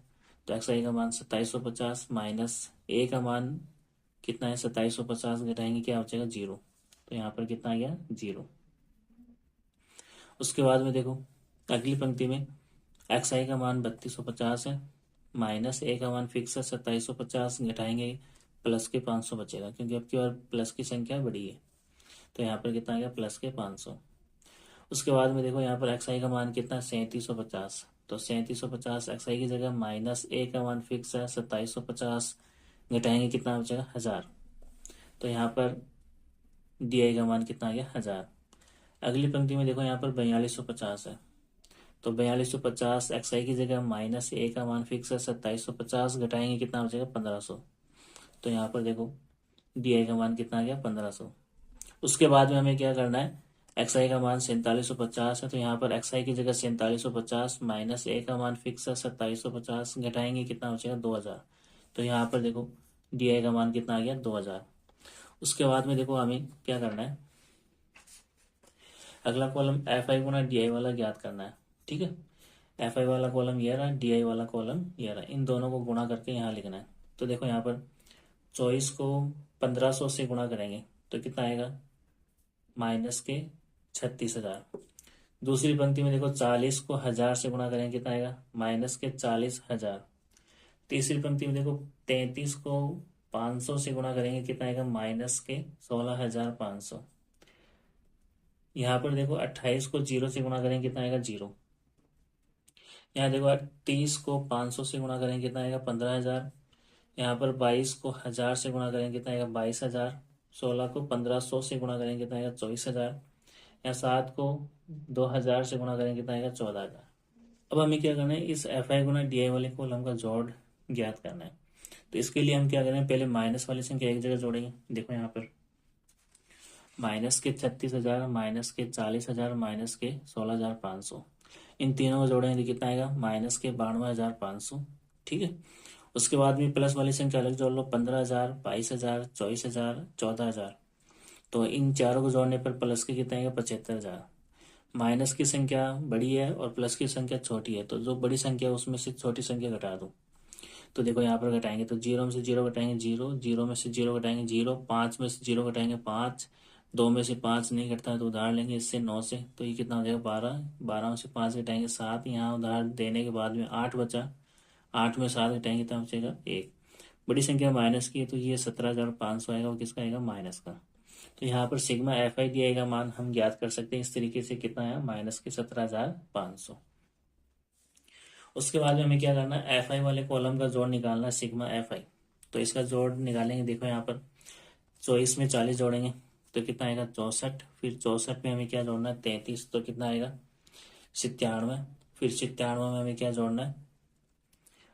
तो एक्स आई का मान 2750 माइनस ए का मान कितना है 2750, घटाएंगे क्या बचेगा, 0। तो यहाँ पर कितना आ गया, 0। उसके बाद में देखो अगली पंक्ति में एक्स आई का मान 3250 है, माइनस ए का मान फिक्स है 2750, घटाएंगे प्लस के 500 बचेगा, क्योंकि अब की बार प्लस की संख्या बड़ी है। तो यहाँ पर कितना आ गया, प्लस के 500। उसके बाद में देखो यहाँ पर एक्स आई का मान कितना है 3750, तो 3750 एक्स आई की जगह, माइनस ए का मान फिक्स है 2750, घटाएंगे कितना बचेगा, 1000। तो यहाँ पर डी आई का मान कितना आ गया, 1000। अगली पंक्ति में देखो यहाँ पर 4250 है, तो 4250 एक्स आई की जगह, माइनस ए का मान फिक्स है 2750, घटाएंगे कितना बचेगा, 1500। तो यहाँ पर देखो डी आई का मान कितना आ गया, 1500। उसके बाद में हमें क्या करना है, एक्स आई का मान 4750 है, तो यहाँ पर एक्स आई की जगह 4750, माइनस ए का मान फिक्स है 2750, घटाएंगे कितना बचेगा, 2000। तो यहाँ पर देखो डी आई का मान कितना आ गया, 2000। उसके बाद में देखो हमें क्या करना है, अगला column F I Guna D I वाला ज्ञात करना है। ठीक है, एफ आई वाला कॉलम ये रहा, डी आई वाला कॉलम ये रहा, इन दोनों को गुणा करके यहाँ लिखना है। तो देखो यहाँ पर 24 को 1500 से गुणा करेंगे तो कितना आएगा, माइनस के 36,000। दूसरी पंक्ति में देखो 40 को 1000 से गुणा करेंगे कितना आएगा, माइनस के 40,000। तीसरी पंक्ति में देखो 33 को 500 से गुणा करेंगे कितना आएगा, माइनस के 16,500। यहाँ पर देखो 28 को 0 से गुणा करेंगे कितना आएगा, 0। यहाँ देखो 30 को 500 से गुणा करेंगे कितना आएगा, 15,000। यहाँ पर 22 को 1000 से गुणा करेंगे कितना आएगा, 22,000। 16 को 1500 से गुणा करेंगे कितना आएगा, 24,000। या 7 को 2000 से गुणा करेंगे कितना आएगा, 14,000। अब हमें क्या करना है, इस F I Guna D I वाले कॉलम का जोड़ ज्ञात करना है। तो इसके लिए हम क्या करें, पहले माइनस वाली संख्या एक जगह जोड़ेंगे। देखो यहाँ पर माइनस के 36,000, माइनस के 40,000, माइनस के 16,500, इन तीनों को जोड़ेंगे तो कितना आएगा, माइनस के 92,500। ठीक है, उसके बाद भी प्लस वाली संख्या अलग जोड़ लो, 15,000, 22,000, 24,000, 14,000। तो इन चारों को जोड़ने पर प्लस के कितना आएगा, 75,000। माइनस की संख्या बड़ी है और प्लस की संख्या छोटी है, तो जो बड़ी संख्या है उसमें से छोटी संख्या घटा दो। तो देखो यहाँ पर घटाएंगे तो 0 में से 0 घटाएंगे 0, 0 में से 0 घटाएंगे 0, 5 में से 0 घटाएंगे 5, 2 में से 5 नहीं घटता है तो उधार लेंगे इससे 9 से, तो ये कितना हो जाएगा 12, 12 में से 5 घटाएंगे 7, यहाँ उधार देने के बाद में 8 बचा, 8 में 7 घटाएंगे तब बचेगा 1। बड़ी संख्या माइनस की है तो ये 17,500 आएगा, वो किसका आएगा, माइनस का। तो यहाँ पर सिग्मा एफ आई डी आई का मान हम ज्ञात कर सकते हैं इस तरीके से, कितना है, माइनस के 17,500। उसके बाद में हमें क्या करना है, एफ आई वाले कॉलम का जोड़ निकालना है, सिग्मा एफ आई। तो इसका जोड़ निकालेंगे, देखो यहाँ पर 24 में 40 जोड़ेंगे तो कितना आएगा 64, फिर 64 में हमें क्या जोड़ना है 33, तो कितना आएगा 97, फिर 97 में हमें क्या जोड़ना है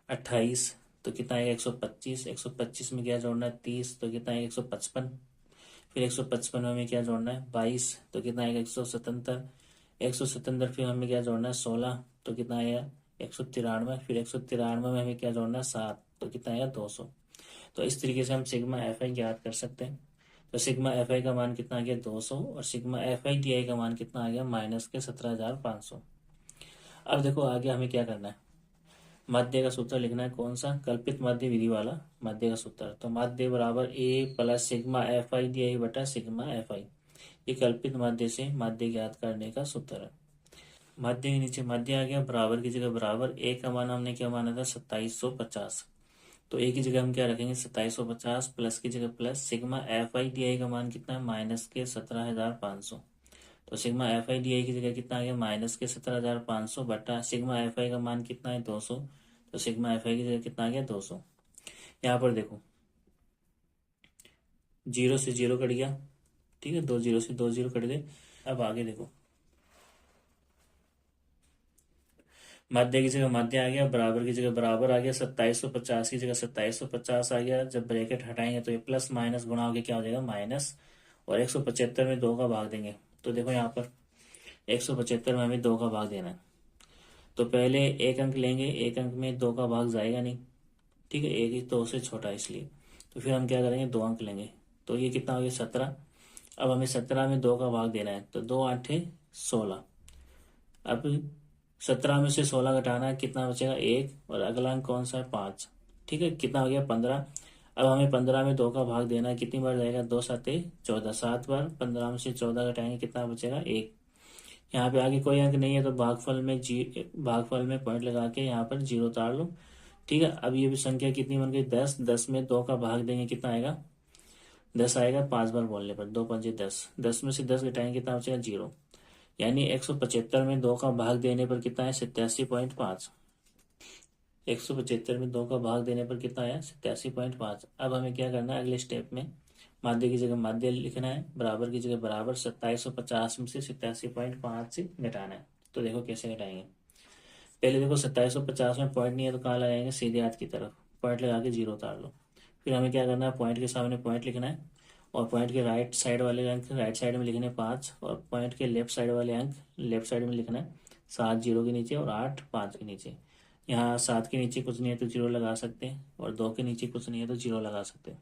28, तो कितना आएगा 125, 125 में क्या जोड़ना है 30, तो कितना आएगा 155, फिर 155 में हमें क्या जोड़ना है 22, तो कितना आएगा 177, 177 फिर हमें क्या जोड़ना है 16, तो कितना आएगा 193, फिर 193 में हमें क्या जोड़ना है 7, तो कितना आएगा 200। तो इस तरीके से हम सिग्मा एफ आई ज्ञात कर सकते हैं। तो सिग्मा एफ आई का मान कितना आ गया 200 और सिग्मा एफ आई डी आई का मान कितना आ गया माइनस के 17,500। अब देखो आगे हमें क्या करना है, माध्य का सूत्र लिखना है, कौन सा, कल्पित माध्य विधि वाला माध्य का सूत्र। तो माध्य बराबर A plus sigma F I D I बटा सिग्मा एफ आई, ये कल्पित माध्य से माध्य ज्ञात करने का सूत्र है। माध्य के नीचे माध्य आ गया, बराबर की जगह बराबर, ए का मान हमने क्या माना था 2750, तो ए की जगह हम क्या रखेंगे 2750, प्लस की जगह plus, sigma F I D आई का मान कितना है माइनस के 17,500, तो सिग्मा एफ आई डी आई की जगह कितना आ गया माइनस के 17,500 बटा सिग्मा एफ आई का मान कितना है 200, तो सिग्मा एफ आई की जगह कितना आ गया 200। यहाँ पर देखो जीरो से जीरो कट गया, ठीक है, 2 जीरो से 2 जीरो कट गए। अब आगे देखो, माध्य की जगह माध्य आ गया, बराबर की जगह बराबर आ गया, 2750 की जगह 2750 आ गया। जब ब्रैकेट हटाएंगे तो ये प्लस माइनस गुणा होकर क्या हो जाएगा माइनस, और 175 में 2 का भाग देंगे। तो देखो यहाँ पर 175 में हमें 2 का भाग देना है, तो पहले एक अंक लेंगे, एक अंक में 2 का भाग जाएगा नहीं, ठीक है, एक ही 2 से छोटा इसलिए, तो फिर हम क्या करेंगे 2 अंक लेंगे, तो ये कितना हो गया 17। अब हमें 17 में 2 का भाग देना है, तो 2 8 16। अब 17 में से 16 घटाना है, कितना बचेगा 1, और अगला अंक कौन सा है 5, ठीक है, कितना हो गया 15। अब हमें 15 में 2 का भाग देना है, कितनी बार जाएगा 2 7 14, 7 बार, 15 में से 14 घटाएंगे कितना बचेगा 1। यहाँ पे आगे कोई अंक नहीं है तो भागफल में पॉइंट लगा के यहाँ पर जीरो उतार लो, ठीक है। अब ये भी संख्या कितनी बन गई 10, 10 में 2 का भाग देंगे कितना आएगा 10 आएगा, 5 बार बोलने पर 2 5 10, 10 में से 10 घटाएंगे कितना बचेगा 0, यानी 175 में 2 का भाग देने पर कितना है 87.5, 175 में 2 का भाग देने पर कितना आया 87.5। अब हमें क्या करना है अगले स्टेप में, माध्य की जगह माध्य लिखना है, बराबर की जगह बराबर, 2750 में से 87.5 से घटाना है। तो देखो कैसे घटाएंगे, पहले देखो 2750 में पॉइंट नहीं है तो कहाँ लगाएंगे सीधे हाथ की तरफ, पॉइंट लगा के जीरो उतार लो। फिर हमें क्या करना है पॉइंट के सामने पॉइंट लिखना है, और पॉइंट के राइट साइड वाले अंक राइट साइड में लिखने 5, और पॉइंट के लेफ्ट साइड वाले अंक लेफ्ट साइड में लिखना है 7 जीरो के नीचे और 8 5 के नीचे। यहाँ 7 के नीचे कुछ नहीं है तो जीरो लगा सकते हैं, और 2 के नीचे कुछ नहीं है तो जीरो लगा सकते हैं।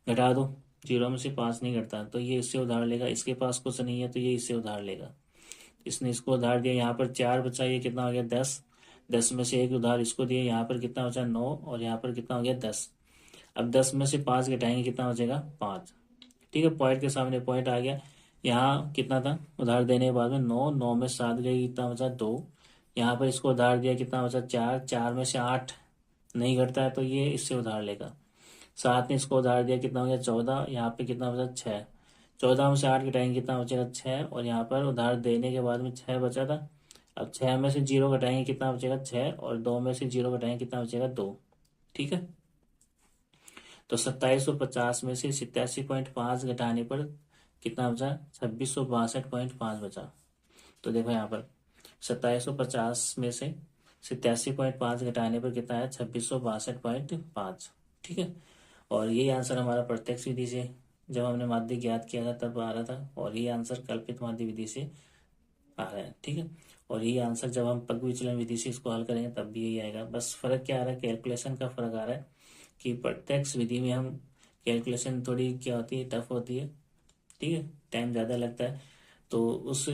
घटा दो, जीरो में से 5 नहीं घटता तो ये इससे उधार लेगा, इसके पास कुछ नहीं है तो ये इससे उधार लेगा, इसने इसको उधार दिया, यहाँ पर 4 बचा, ये कितना हो गया 10, 10 में से एक उधार इसको दिए, यहाँ पर कितना बचा 9, और यहाँ पर कितना हो गया 10। अब 10 में से 5 घटाएंगे कितना बचेगा 5, ठीक है, पॉइंट के सामने पॉइंट आ गया। यहाँ कितना था उधार देने के बाद में 9, 9 में 7 गई कितना बचा 2, यहाँ पर इसको उधार दिया कितना बचा 4, 4 में से 8 नहीं घटता है तो ये इससे उधार लेगा, 7 ने इसको उधार दिया कितना हो गया 14, यहाँ पे कितना बचा 6, 14 में से 8 घटाएंगे कितना बचेगा 6, और यहाँ पर उधार देने के बाद में 6 बचा था। अब 6 में से 0 घटाएंगे कितना बचेगा 6, और 2 में से 0 घटाएंगे कितना बचेगा 2, ठीक है। तो 2750 में से 87.5 घटाने पर कितना बचा 2662.5 बचा। तो देखो यहाँ पर 2750 में से 87.5 घटाने पर कितना है 2662.5, ठीक है। और यही आंसर हमारा प्रत्यक्ष विधि से जब हमने माध्य ज्ञात किया था तब आ रहा था, और यही आंसर कल्पित माध्य विधि से आ रहा है, ठीक है। और यही आंसर जब हम पग विचलन विधि से इसको हल करेंगे तब भी यही आएगा, बस फर्क क्या आ रहा है कैलकुलेशन का फर्क आ रहा है कि प्रत्यक्ष विधि में हम कैलकुलेशन थोड़ी क्या होती है टफ होती है, ठीक है, टाइम ज़्यादा लगता है, तो उस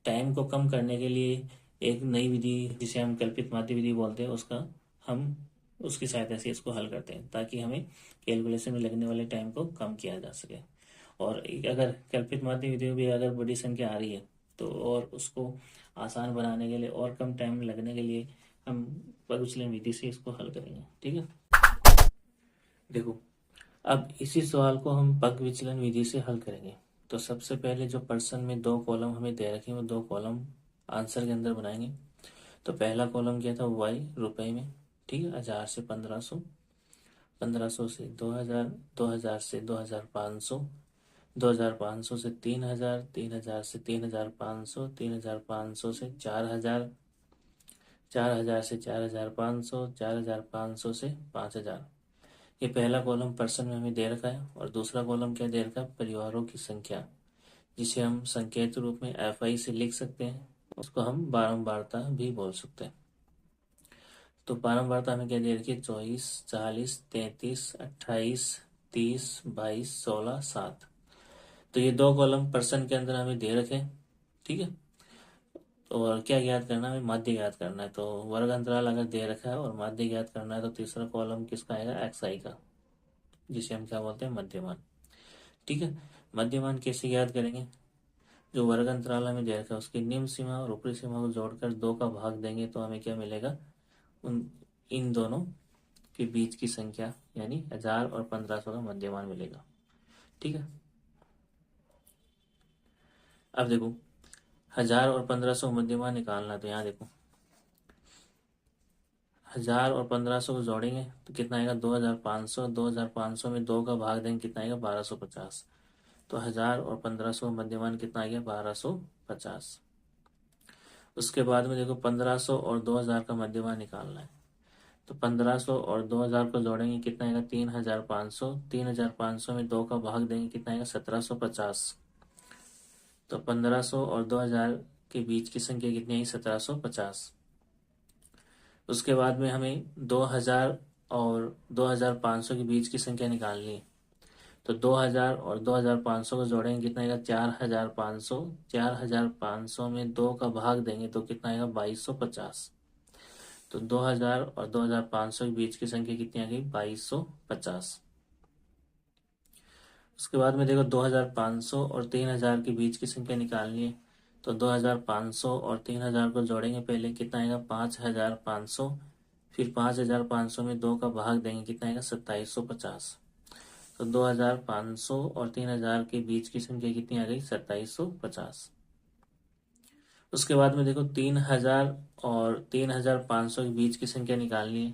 टाइम को कम करने के लिए एक नई विधि जिसे हम कल्पित माध्य विधि बोलते हैं उसका हम उसकी सहायता से इसको हल करते हैं ताकि हमें कैलकुलेशन में लगने वाले टाइम को कम किया जा सके। और अगर कल्पित माध्य विधि में भी अगर बड़ी संख्या आ रही है तो और उसको आसान बनाने के लिए और कम टाइम लगने के लिए हम पग विचलन विधि से इसको हल करेंगे, ठीक है। देखो अब इसी सवाल को हम पग विचलन विधि से हल करेंगे। तो सबसे पहले जो प्रश्न में 2 कॉलम हमें दे रखे हैं वो 2 कॉलम आंसर के अंदर बनाएंगे। तो पहला कॉलम क्या था, वाई रुपए में, ठीक है, 1000 से 1500, 1500 से 2000, 2000 से 2500, 2500 से 3000, 3000 से 3500, 3500 से 4000, 4000 से 4500, 4500 से 5000। ये पहला कॉलम पर्सन में हमें दे रखा है, और दूसरा कॉलम क्या दे रखा है, परिवारों की संख्या, जिसे हम संकेत रूप में FI से लिख सकते हैं, उसको हम बारंबारता भी बोल सकते हैं। तो बारंबारता हमें क्या दे रखी है, 24, 40, 33, 28, 30, 22, 16, 7। तो ये दो कॉलम पर्सन के अंदर हमें दे रखे हैं, ठीक है। और क्या ज्ञात करना है, हमें माध्य ज्ञात करना है। तो वर्ग अंतराल अगर दे रखा है और माध्य ज्ञात करना है, तो तीसरा कॉलम किसका आएगा, XI का, जिसे हम क्या बोलते हैं, मध्यमान, ठीक है। मध्यमान कैसे ज्ञात करेंगे, जो वर्ग अंतराल हमें दे रखा है उसकी निम्न सीमा और ऊपरी सीमा को जोड़कर 2 का भाग देंगे तो हमें क्या मिलेगा, उन इन दोनों के बीच की संख्या, यानी 1000 और 1500 का मध्यमान मिलेगा, ठीक है। अब देखो 1000 और 1500 मध्यमान निकालना, तो यहाँ देखो 1000 और 1500 को जोड़ेंगे तो कितना आएगा, 2500, 2500 में 2 का भाग देंगे कितना आएगा, 1250। तो 1000 और 1500 मध्यमान कितना आ गया, 1250। उसके बाद में देखो 1500 और 2000 का मध्यमान निकालना है, तो 1500 और 2000 को जोड़ेंगे कितना आएगा, 3500, 3500 में 2 का भाग देंगे कितना आएगा, 1750। तो 1500 और 2000 के बीच की संख्या कितनी आई, 1750। उसके बाद में हमें 2000 और 2500 के बीच की संख्या निकालनी है, तो 2000 और 2500 को जोड़ेंगे कितना आएगा, 4500, 4500 में 2 का भाग देंगे तो कितना आएगा, 2250। तो 2000 और 2500 के बीच की संख्या कितनी आ गई, 2250। उसके बाद में देखो 2500 और 3000 के बीच की संख्या निकालनी है, तो 2500 और 3000 को जोड़ेंगे, पहले कितना आएगा, 5500, फिर 5500 में 2 का भाग देंगे कितना आएगा, 2750। तो 2500 और 3000 के बीच की संख्या कितनी आ गई, 2750। उसके बाद में देखो 3000 और 3500 के बीच की संख्या निकालनी है,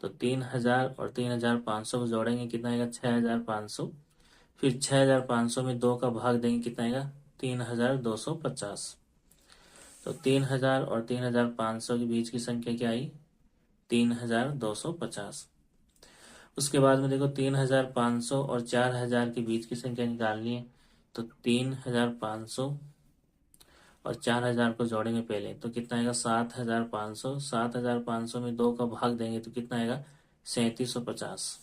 तो 3000 और 3500 को जोड़ेंगे कितना आएगा, 6500, फिर 6500 में 2 का भाग देंगे कितना आएगा, 3250। तो 3000 और 3500 के बीच की संख्या क्या आई, 3250। उसके बाद में देखो 3500 और 4000 के बीच की संख्या निकालनी है, तो 3500 और 4000 को जोड़ेंगे पहले तो कितना आएगा, 7500, 7500 में 2 का भाग देंगे तो कितना आएगा, 3750।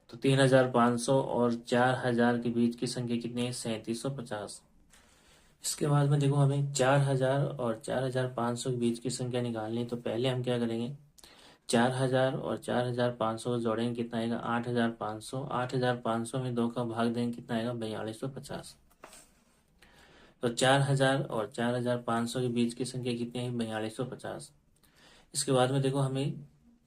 तो 3500 और 4000 के बीच की संख्या कितनी है, 3750। इसके बाद में देखो हमें 4000 और 4500 के बीच की संख्या निकालनी है, तो पहले हम क्या करेंगे, 4000 और 4500 को जोड़ेंगे कितना आएगा, 8500, 8500 में 2 का भाग देंगे कितना आएगा, 4250। तो 4000 और 4500 के बीच की संख्या कितनी है, 4250। इसके बाद में देखो हमें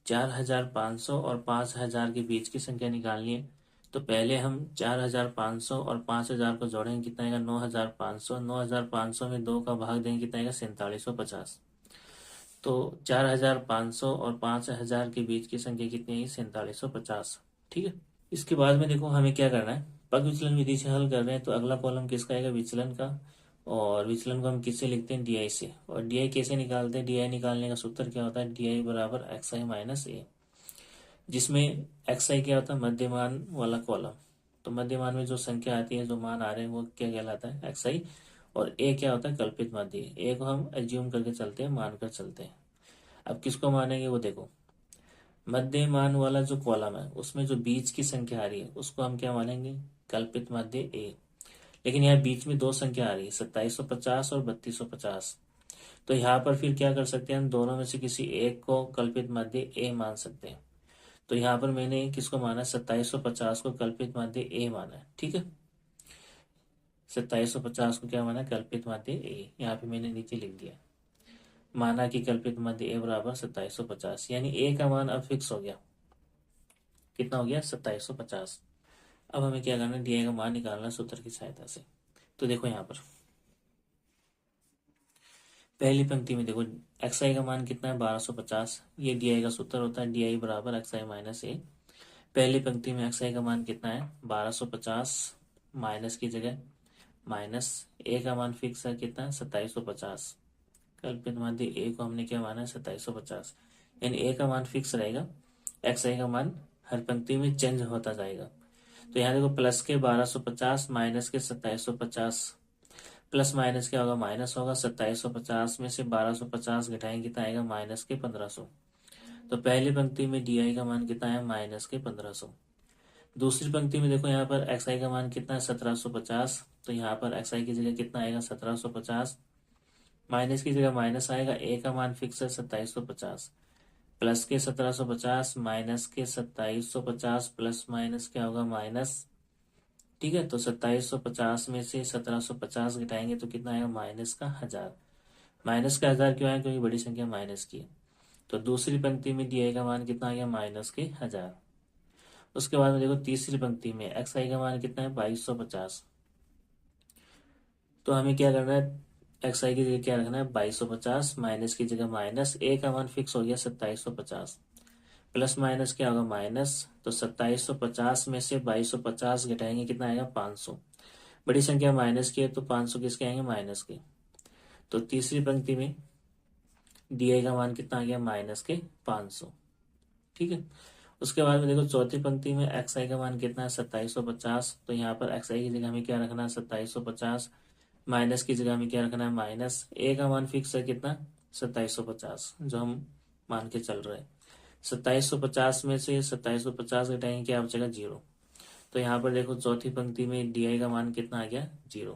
4500 और 5000 के बीच की संख्या निकालनी है, तो पहले हम 4500 और 5000 को जोड़ेंगे कितना आएगा, 9500, 9500 में 2 का भाग देंगे कितना आएगा, 4750। तो 4500 और 5000 के बीच की संख्या कितनी है, 4750, ठीक है। इसके बाद में देखो हमें क्या करना है, पग विचलन विधि से हल कर रहे हैं, तो अगला कॉलम किसका आएगा, विचलन का। और विचलन को हम किससे लिखते हैं, DI से। और DI कैसे निकालते हैं, DI निकालने का सूत्र क्या होता है, DI बराबर XI माइनस A, जिसमें XI क्या होता है, मध्यमान वाला कॉलम। तो मध्यमान में जो संख्या आती है, जो मान आ रहे हैं, वो क्या कहलाता है, XI। और A क्या होता है, कल्पित माध्य। A को हम एज्यूम करके चलते हैं, मानकर चलते हैं। अब किसको मानेंगे, वो देखो मध्यमान वाला जो कॉलम है उसमें जो बीच की संख्या आ रही है उसको हम क्या मानेंगे, कल्पित माध्य A। लेकिन यहाँ बीच में 2 संख्या आ रही है, 2750 और 3250। तो यहाँ पर फिर क्या कर सकते हैं, हम दोनों में से किसी एक को कल्पित माध्य A मान सकते हैं। तो यहाँ पर मैंने किसको माना, 2750 को कल्पित माध्य A माना है, ठीक है। 2750 को क्या माना, कल्पित माध्य A, यहाँ पे मैंने नीचे लिख दिया, माना कि कल्पित माध्य A बराबर 2750, यानी A का मान अब फिक्स हो गया, कितना हो गया, 2750। अब हमें क्या करना है, DI का मान निकालना सूत्र की सहायता से। तो देखो यहाँ पर पहली पंक्ति में देखो एक्स आई का मान कितना है 1250, ये डी आई का सूत्र होता है डी आई बराबर एक्स आई माइनस ए। पहली पंक्ति में एक्स आई का मान कितना है 1250, माइनस की जगह माइनस ए का मान फिक्स है कितना 2750। कल्पित माध्य ए को हमने क्या माना है 2750, यानी ए का मान फिक्स रहेगा, एक्स आई का मान हर पंक्ति में चेंज होता जाएगा। तो यहाँ देखो प्लस के 1250 माइनस के 2750, प्लस माइनस क्या होगा माइनस होगा, 2750 में से 1250 घटाएंगे कितना आएगा माइनस के 1500। तो पहली पंक्ति में डी आई का मान कितना है माइनस के 1500। दूसरी पंक्ति में देखो यहाँ पर एक्स आई का मान कितना है 1750, तो यहाँ पर एक्स आई की जगह कितना आएगा 1750, माइनस की जगह माइनस आएगा, ए का मान फिक्स है 2750, प्लस के 1750 माइनस के 2750 प्लस माइनस क्या होगा माइनस। ठीक है, तो 2750 में से 1750 घटाएंगे तो कितना आएगा माइनस का 1000। माइनस का 1000 क्यों आया, क्योंकि बड़ी संख्या माइनस की है। तो दूसरी पंक्ति में डी आई का मान कितना आ गया माइनस के 1000। उसके बाद में देखो तीसरी पंक्ति में एक्स आई का मान कितना है 2250। तो हमें क्या करना है, एक्स आई की जगह क्या रखना है 2250, माइनस की जगह माइनस, ए का मान फिक्स हो गया 2750, प्लस माइनस क्या होगा माइनस। तो 2750 में से 2250 घटाएंगे कितना आएगा 500। बड़ी संख्या माइनस की है तो 500 किसके आएंगे माइनस के। तो तीसरी पंक्ति में डी आई का मान कितना आ गया माइनस के 500। ठीक है, उसके बाद में देखो चौथी पंक्ति में एक्स आई का मान कितना है 2750, तो यहाँ पर एक्स आई की जगह हमें क्या रखना है 2750, माइनस की जगह हमें क्या रखना है माइनस, ए का मान फिक्स है कितना 2750 जो हम मान के चल रहे हैं। 2750 में से 2750 घटाएंगे क्या बचेगा 0। तो यहाँ पर देखो चौथी पंक्ति में डी आई का मान कितना आ गया 0।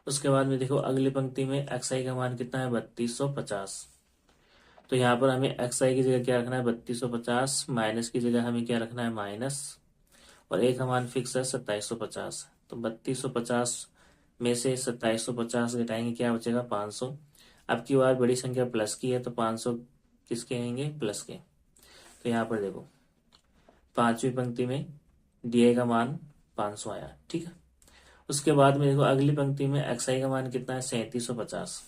उसके बाद में देखो अगली पंक्ति में एक्स आई का मान कितना है 3250, तो यहाँ पर हमें एक्स आई की जगह क्या रखना है 3250, माइनस की जगह हमें क्या रखना है माइनस, और ए का मान फिक्स है 2750। तो 3250 में से 2750 घटाएंगे क्या बचेगा 500। अब की बार बड़ी संख्या प्लस की है तो 500 किसके आएंगे प्लस के। तो यहाँ पर देखो पांचवी पंक्ति में डी आई का मान 500 आया। ठीक है, उसके बाद में देखो अगली पंक्ति में एक्स आई का मान कितना है 3750,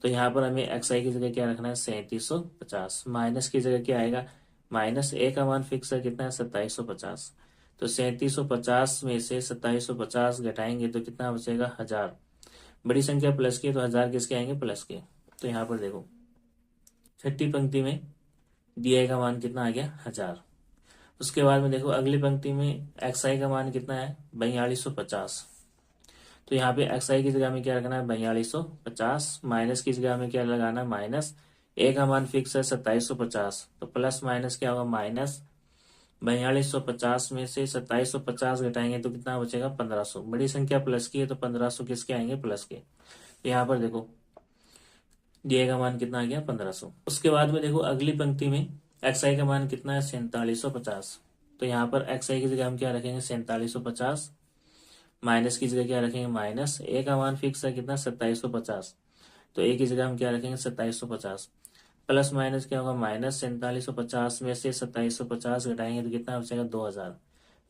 तो यहाँ पर हमें एक्स आई की जगह क्या रखना है 3750, माइनस की जगह क्या आएगा माइनस, ए का मान फिक्स है कितना है 2750। तो 3750 में से 2750 घटाएंगे तो कितना बचेगा 1000। बड़ी संख्या प्लस की है तो 1000 किसके आएंगे प्लस के। तो यहाँ पर देखो छठी पंक्ति में डी आई का मान कितना आ गया 1000। उसके बाद में देखो अगली पंक्ति में एक्स आई का मान कितना है 4250, तो यहाँ पे एक्स आई की जगह में क्या रखना है 4250, माइनस की जगह में क्या लगाना है माइनस, ए का मान फिक्स है 2750, तो प्लस माइनस क्या होगा माइनस, 4250 में से 2750 घटाएंगे तो कितना बचेगा 1500। बड़ी संख्या प्लस की है तो 1500 किसके आएंगे प्लस के। तो यहाँ पर देखो डी आई का मान कितना आ गया 1500। उसके बाद में देखो अगली पंक्ति में एक्स आई का मान कितना है 4750, तो यहाँ पर एक्स आई की जगह हम क्या रखेंगे 4750, माइनस की जगह क्या रखेंगे माइनस, ए का मान फिक्स है कितना 2750, तो ए की जगह हम क्या रखेंगे 2750, प्लस माइनस क्या होगा माइनस, 4750 में से 2750 घटाएंगे तो कितना बचेगा 2000।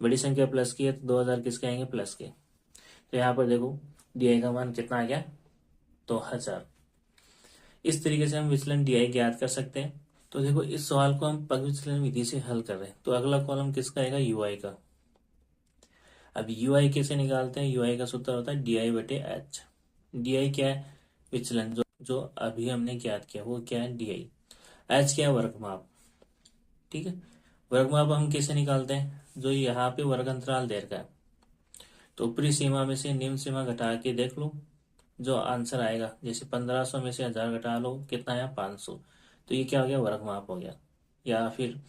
बड़ी संख्या प्लस की है तो 2000 किसके आएंगे प्लस के। तो यहाँ पर देखो डी आई का मान कितना आ गया 2000। इस तरीके से हम विचलन डी आई ज्ञात कर सकते हैं। तो देखो इस सवाल को हम पग विचलन विधि से हल कर रहे हैं, तो अगला कॉलम किसका आएगा यू आई का। अब यू आई कैसे निकालते हैं, यू आई का सूत्र होता है डी आई बटे एच। डी आई क्या है विचलन, जो अभी हमने ज्ञात किया वो क्या है डी आई। एच क्या है वर्गमाप। ठीक है, वर्गमाप हम कैसे निकालते हैं, जो यहाँ पे वर्ग अंतराल दे रखा है तो ऊपरी सीमा में से निम्न सीमा घटा के देख लो जो आंसर आएगा। जैसे 1500 में से 1000 घटा लो कितना आया 500, तो ये क्या हो गया वर्गमाप हो गया। या फिर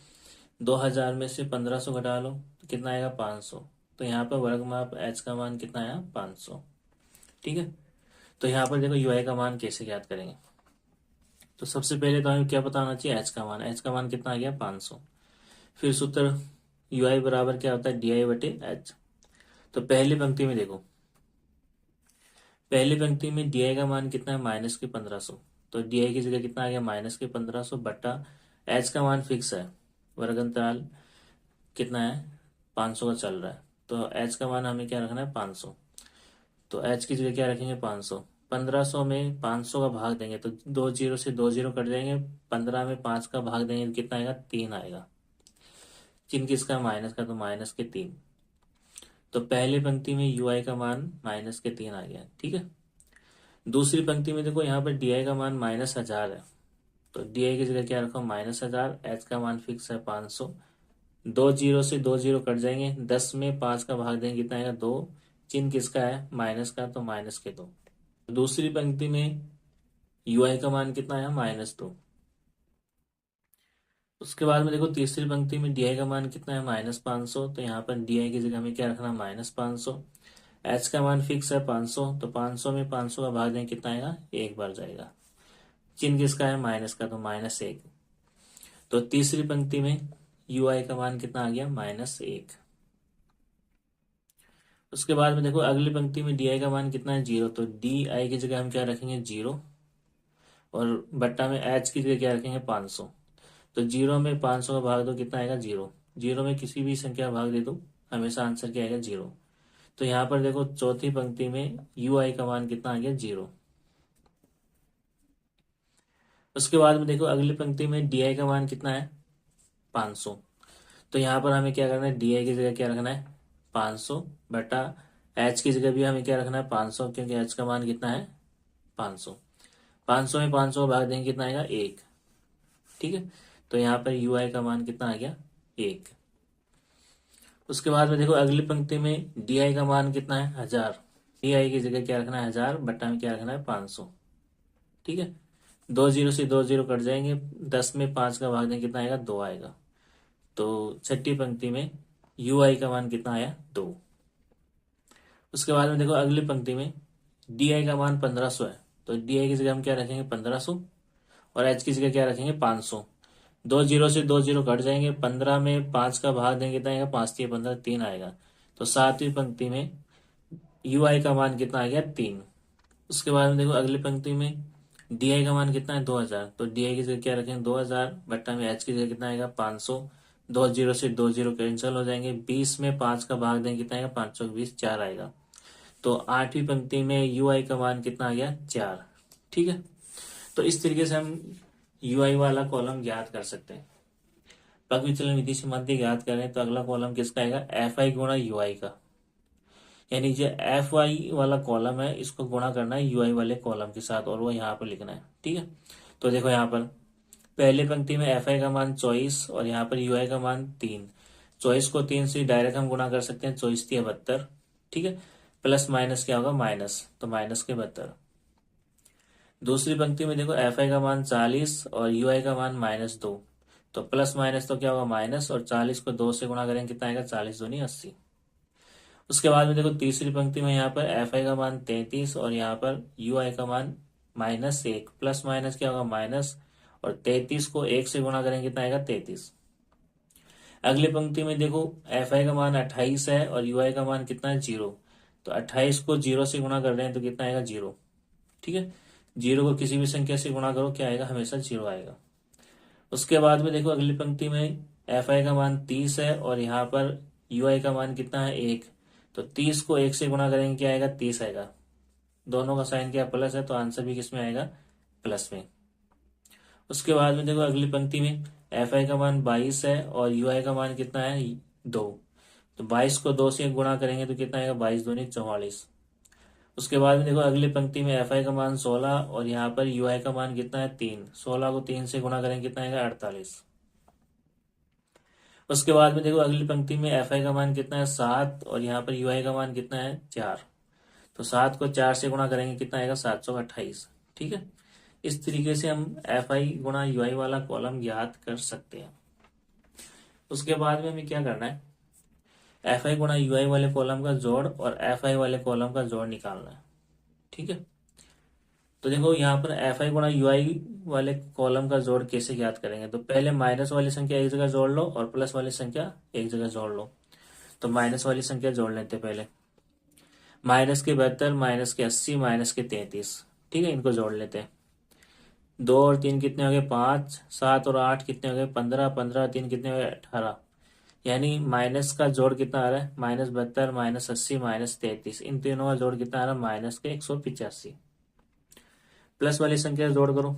2000 में से 1500 घटा लो तो कितना आएगा 500, तो यहाँ पर वर्गमाप एच का मान कितना आया 500। ठीक है, तो यहाँ पर देखो यू आई का मान कैसे ज्ञात करेंगे। तो सबसे पहले तो हमें क्या पता होना चाहिए एच का मान। एच का मान कितना आ गया 500। फिर सूत्र यू आई बराबर क्या होता है डी आई बटे एच। तो पहली पंक्ति में देखो, पहली पंक्ति में डी आई का मान कितना है माइनस के 1500, तो डी आई की जगह कितना आ गया माइनस के 1500 बट्टा एच का मान फिक्स है, वर्ग अंतराल कितना है 500 का चल रहा है, तो एच का मान हमें क्या रखना है 500। तो एच की जगह क्या रखेंगे 500, 1500 में 500 का भाग देंगे तो 2 जीरो से 2 जीरो कट जाएंगे। 15 में 5 का भाग देंगे तो कितना आएगा? 3 आएगा। चिन्ह किसका? माइनस का, तो माइनस के 3। तो पहली पंक्ति में यू आई का मान माइनस के 3 आ गया। ठीक है। दूसरी पंक्ति में देखो यहाँ पर डी आई का मान -1000 है, तो डी आई की जगह क्या रखो? -1000। एच का मान फिक्स है 500। 2 जीरो से 2 जीरो कट जाएंगे। 10 में 5 का भाग देंगे कितना आएगा? 2। चिन्ह किसका है? माइनस का, तो माइनस के 2। दूसरी पंक्ति में यू आई का मान कितना आया? -2। उसके बाद में देखो तीसरी पंक्ति में डी आई का मान कितना है? -500। तो यहाँ पर डी आई की जगह में क्या रखना? -500। एच का मान फिक्स है 500, तो 500 में 500 का भाग देंगे कितना आएगा? 1 बार जाएगा। चिन्ह किसका है? माइनस का, तो -1। तो तीसरी पंक्ति में यू आई का मान कितना आ गया? -1। उसके बाद में देखो अगली पंक्ति में डी आई का मान कितना है? 0। तो डी आई की जगह हम क्या रखेंगे? 0। और बट्टा में एच की जगह क्या रखेंगे? 500। तो 0 में 500 का भाग दो कितना आएगा? 0। 0 में किसी भी संख्या का भाग दे दो, हमेशा आंसर क्या आएगा? 0। तो यहाँ पर देखो चौथी पंक्ति में यू आई का मान कितना आ गया? 0। उसके बाद में देखो अगली पंक्ति में डी आई का मान कितना है? 500। तो यहाँ पर हमें क्या करना है? डी आई की जगह क्या रखना है? 500 बटा एच की जगह भी हमें क्या रखना है? 500, क्योंकि एच का मान कितना है? 500। 500 में 500 भाग देंगे कितना आएगा? 1। ठीक है। तो यहाँ पर यू आई का मान कितना आ गया? 1। उसके बाद में देखो अगली पंक्ति में डी आई का मान कितना है? 1000। डी आई की जगह क्या रखना है? 1000 बट्टा में क्या रखना है? 500। ठीक है। 2 जीरो से 2 जीरो कट जाएंगे। 10 में 5 का भाग देंगे कितना आएगा? 2 आएगा। तो छठी पंक्ति में यू आई का मान कितना आया? 2। उसके बाद में देखो अगली पंक्ति में डी आई का मान 1500 है, तो डी आई की जगह हम क्या रखेंगे? 1500। और एच की जगह क्या रखेंगे? 500। 2 जीरो से 2 जीरो कट जाएंगे। 15 में 5 का भाग देंगे कितना आएगा? 5 3 15, 3 आएगा। तो सातवीं पंक्ति में यू आई का मान कितना आ गया? 3। उसके बाद में देखो अगली पंक्ति में डी आई का मान कितना है? 2000। तो डी आई की जगह क्या रखेंगे? 2000 बट्टा में एच की जगह कितना आएगा? 500। 2 जीरो से 2 जीरो कैंसिल हो जाएंगे। 20 में 5 का भाग देंगे कितना आएगा? 520, 4 आएगा। तो आठवीं पंक्ति में यू आई का मान कितना आ गया? 4। ठीक है। तो इस तरीके से हम यू आई वाला कॉलम ज्ञात कर सकते हैं। पग विचलन विधि से मध्य ज्ञात करें तो अगला कॉलम किसका आएगा? एफ आई गुणा यू आई का। यानी जो एफ आई वाला कॉलम है इसको गुणा करना है यू आई वाले कॉलम के साथ, और वो यहाँ पर लिखना है। ठीक है। तो देखो यहाँ पर पहली पंक्ति में एफ आई का मान 24 और यहाँ पर यू आई का मान 3। 24 को 3 से डायरेक्ट हम गुणा कर सकते हैं। 24 3 72। ठीक है। प्लस माइनस क्या होगा? माइनस, तो माइनस के 72। दूसरी पंक्ति में देखो एफ आई का मान 40 और यू आई का मान -2। तो प्लस माइनस तो क्या होगा? माइनस, और 40 को 2 से गुणा करेंगे कितना आएगा? 40 दूनी 80। उसके बाद में देखो तीसरी पंक्ति में यहाँ पर एफ आई का मान 33 और यहाँ पर यू आई का मान -1। प्लस माइनस क्या होगा? माइनस, और 33 को 1 से गुणा करेंगे कितना आएगा? 33। अगली पंक्ति में देखो एफ आई का मान 28 है और यू आई का मान कितना है? 0। तो 28 को 0 से गुणा कर रहे हैं तो कितना आएगा? 0। ठीक है। 0 को किसी भी संख्या से गुणा करो क्या आएगा? हमेशा 0 आएगा। उसके बाद में देखो अगली पंक्ति में एफ आई का मान 30 है और यहाँ पर यू आई का मान कितना है? 1। तो 30 को 1 से गुणा करेंगे क्या आएगा? 30 आएगा। दोनों का साइन क्या? प्लस है, तो आंसर भी किसमें आएगा? प्लस में। उसके बाद में देखो अगली पंक्ति में एफ आई का मान 22 है और यू आई का मान कितना है? 2। तो 22 को 2 से गुणा करेंगे तो कितना आएगा? 22 दूनी 44। उसके बाद में देखो अगली पंक्ति में एफ आई का मान 16 और यहाँ पर यू आई का मान कितना है? 3। 16 को 3 से गुणा करेंगे कितना आएगा? 48। उसके बाद में देखो अगली पंक्ति में एफ आई का मान कितना है? 7 और यहाँ पर यू आई का मान कितना है? 4। तो 7 को 4 से गुणा करेंगे कितना आएगा? 728। ठीक है। इस तरीके से हम एफ आई गुणा यू आई वाला कॉलम ज्ञात कर सकते हैं। उसके बाद में हमें क्या करना है? एफ आई गुणा यू आई वाले कॉलम का जोड़ और एफ आई वाले कॉलम का जोड़ निकालना है। ठीक है। तो देखो यहाँ पर एफ आई गुणा यू आई वाले कॉलम का जोड़ कैसे ज्ञात करेंगे? तो पहले माइनस वाली संख्या एक जगह जोड़ लो और प्लस वाली संख्या एक जगह जोड़ लो। तो माइनस वाली संख्या जोड़ लेते हैं पहले। -72, -80, -33। ठीक है, इनको जोड़ लेते हैं। 2 और 3 कितने हो गए? 5। 7 और 8 कितने हो गए? 15। 15 और 3 कितने हो गए? 18। यानी माइनस का जोड़ कितना आ रहा है? -72, -80, -33। इन तीनों का जोड़ कितना आ रहा है? -185। प्लस वाली संख्या जोड़ करो,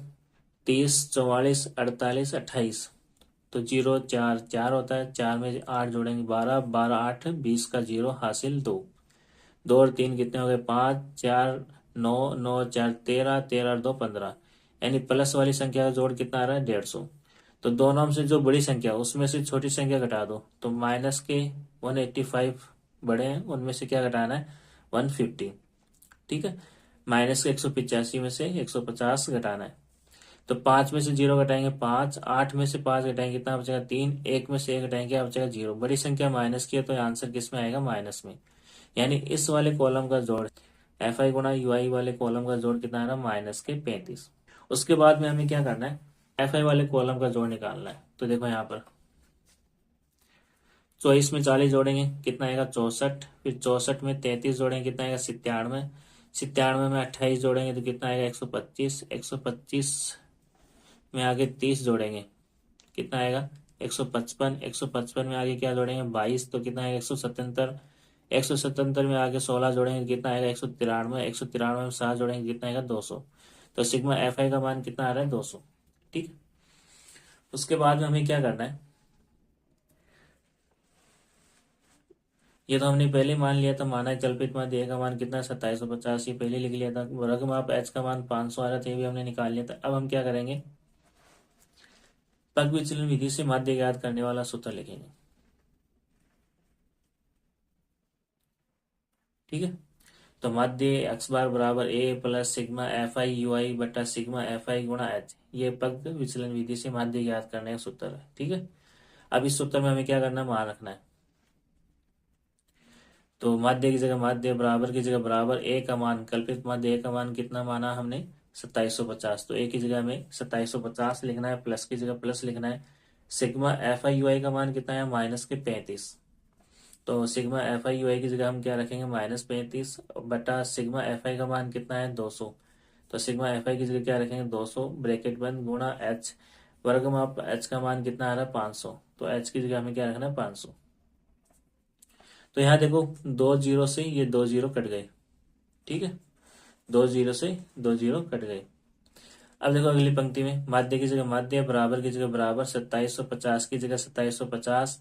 30, 44, 48, 28। तो 0 4 4 होता है, 4 में 8 जोड़ेंगे 12, 12 8 20 का 0 हासिल 2, 2 और 3 कितने हो गए 5, 4 9, 9 4 13, 13 और 2 15। यानी प्लस वाली संख्या का जोड़ कितना आ रहा है 150। तो दोनों में से जो बड़ी संख्या उसमें से छोटी संख्या घटा दो, तो माइनस के 185 बड़े हैं, उनमें से क्या घटाना है 150। ठीक है, माइनस के 185 में से 150 घटाना है। तो 5 में से 0 घटाएंगे 5, 8 में से 5 घटाएंगे कितना बचेगा 3, 1 में से 1 घटाएंगे क्या बचेगा 0। बड़ी संख्या माइनस की है तो आंसर किस में आएगा माइनस में। यानी इस वाले कॉलम का जोड़ एफ आई गुणा यू आई वाले कॉलम का जोड़ कितना आ रहा है माइनस के 35। उसके बाद में हमें क्या करना है, एफ आई वाले कॉलम का जोड़ निकालना है। तो देखो यहाँ पर 24 में 40 जोड़ेंगे कितना आएगा 64, फिर 64 में 33 जोड़ेंगे कितना आएगा 97, 97 में 28 जोड़ेंगे तो कितना आएगा 125, 125 में आगे 30 जोड़ेंगे कितना आएगा 155, 155 में आगे क्या जोड़ेंगे 22 तो कितना आएगा 177, 177 में आगे 16 जोड़ेंगे कितना आएगा 193, 193 में 7 जोड़ेंगे कितना आएगा 200। तो सिग्मा एफ आई का मान कितना आ रहा है 200। ठीक, उसके बाद में हमें क्या करना है, ये तो हमने पहले मान लिया था, माना कल्पित माध्य ए का मान कितना 2750, ये पहले लिख लिया था। वर्ग माप एच का मान 500 आ रहा था, ये भी हमने निकाल लिया था। अब हम क्या करेंगे, पग विचलन विधि से माध्य ज्ञात करने वाला सूत्र लिखेंगे। ठीक है, तो माध्य एक्स बार बराबर A plus sigma F I U I बटा सिग्मा एफ आई गुणा एच, ये पग विचलन विधि से माध्य ज्ञात करने का सूत्र है। ठीक है, अब इस सूत्र में हमें क्या करना है, मान रखना है। तो माध्य की जगह माध्य, बराबर की जगह बराबर, ए का मान कल्पित माध्य ए का मान कितना माना हमने 2750, तो ए की जगह हमें 2750 लिखना है, प्लस की जगह प्लस लिखना है। सिग्मा एफ आई यू आई का मान कितना है माइनस के 35, तो सिग्मा एफ आई यू आई की जगह हम क्या रखेंगे -35 बटा सिग्मा एफ आई का मान कितना है 200, तो सिग्मा एफ आई की जगह क्या रखेंगे 200 ब्रैकेट बंद गुणा एच, वर्ग में आप एच का मान कितना आ रहा है 500, तो एच की जगह हमें क्या रखना है 500। तो यहाँ देखो 2 जीरो से ये 2 जीरो कट गए। ठीक है, 2 जीरो से 2 जीरो कट गए। अब देखो अगली पंक्ति में माध्य की जगह माध्य, बराबर की जगह बराबर, 2750 की जगह 2750,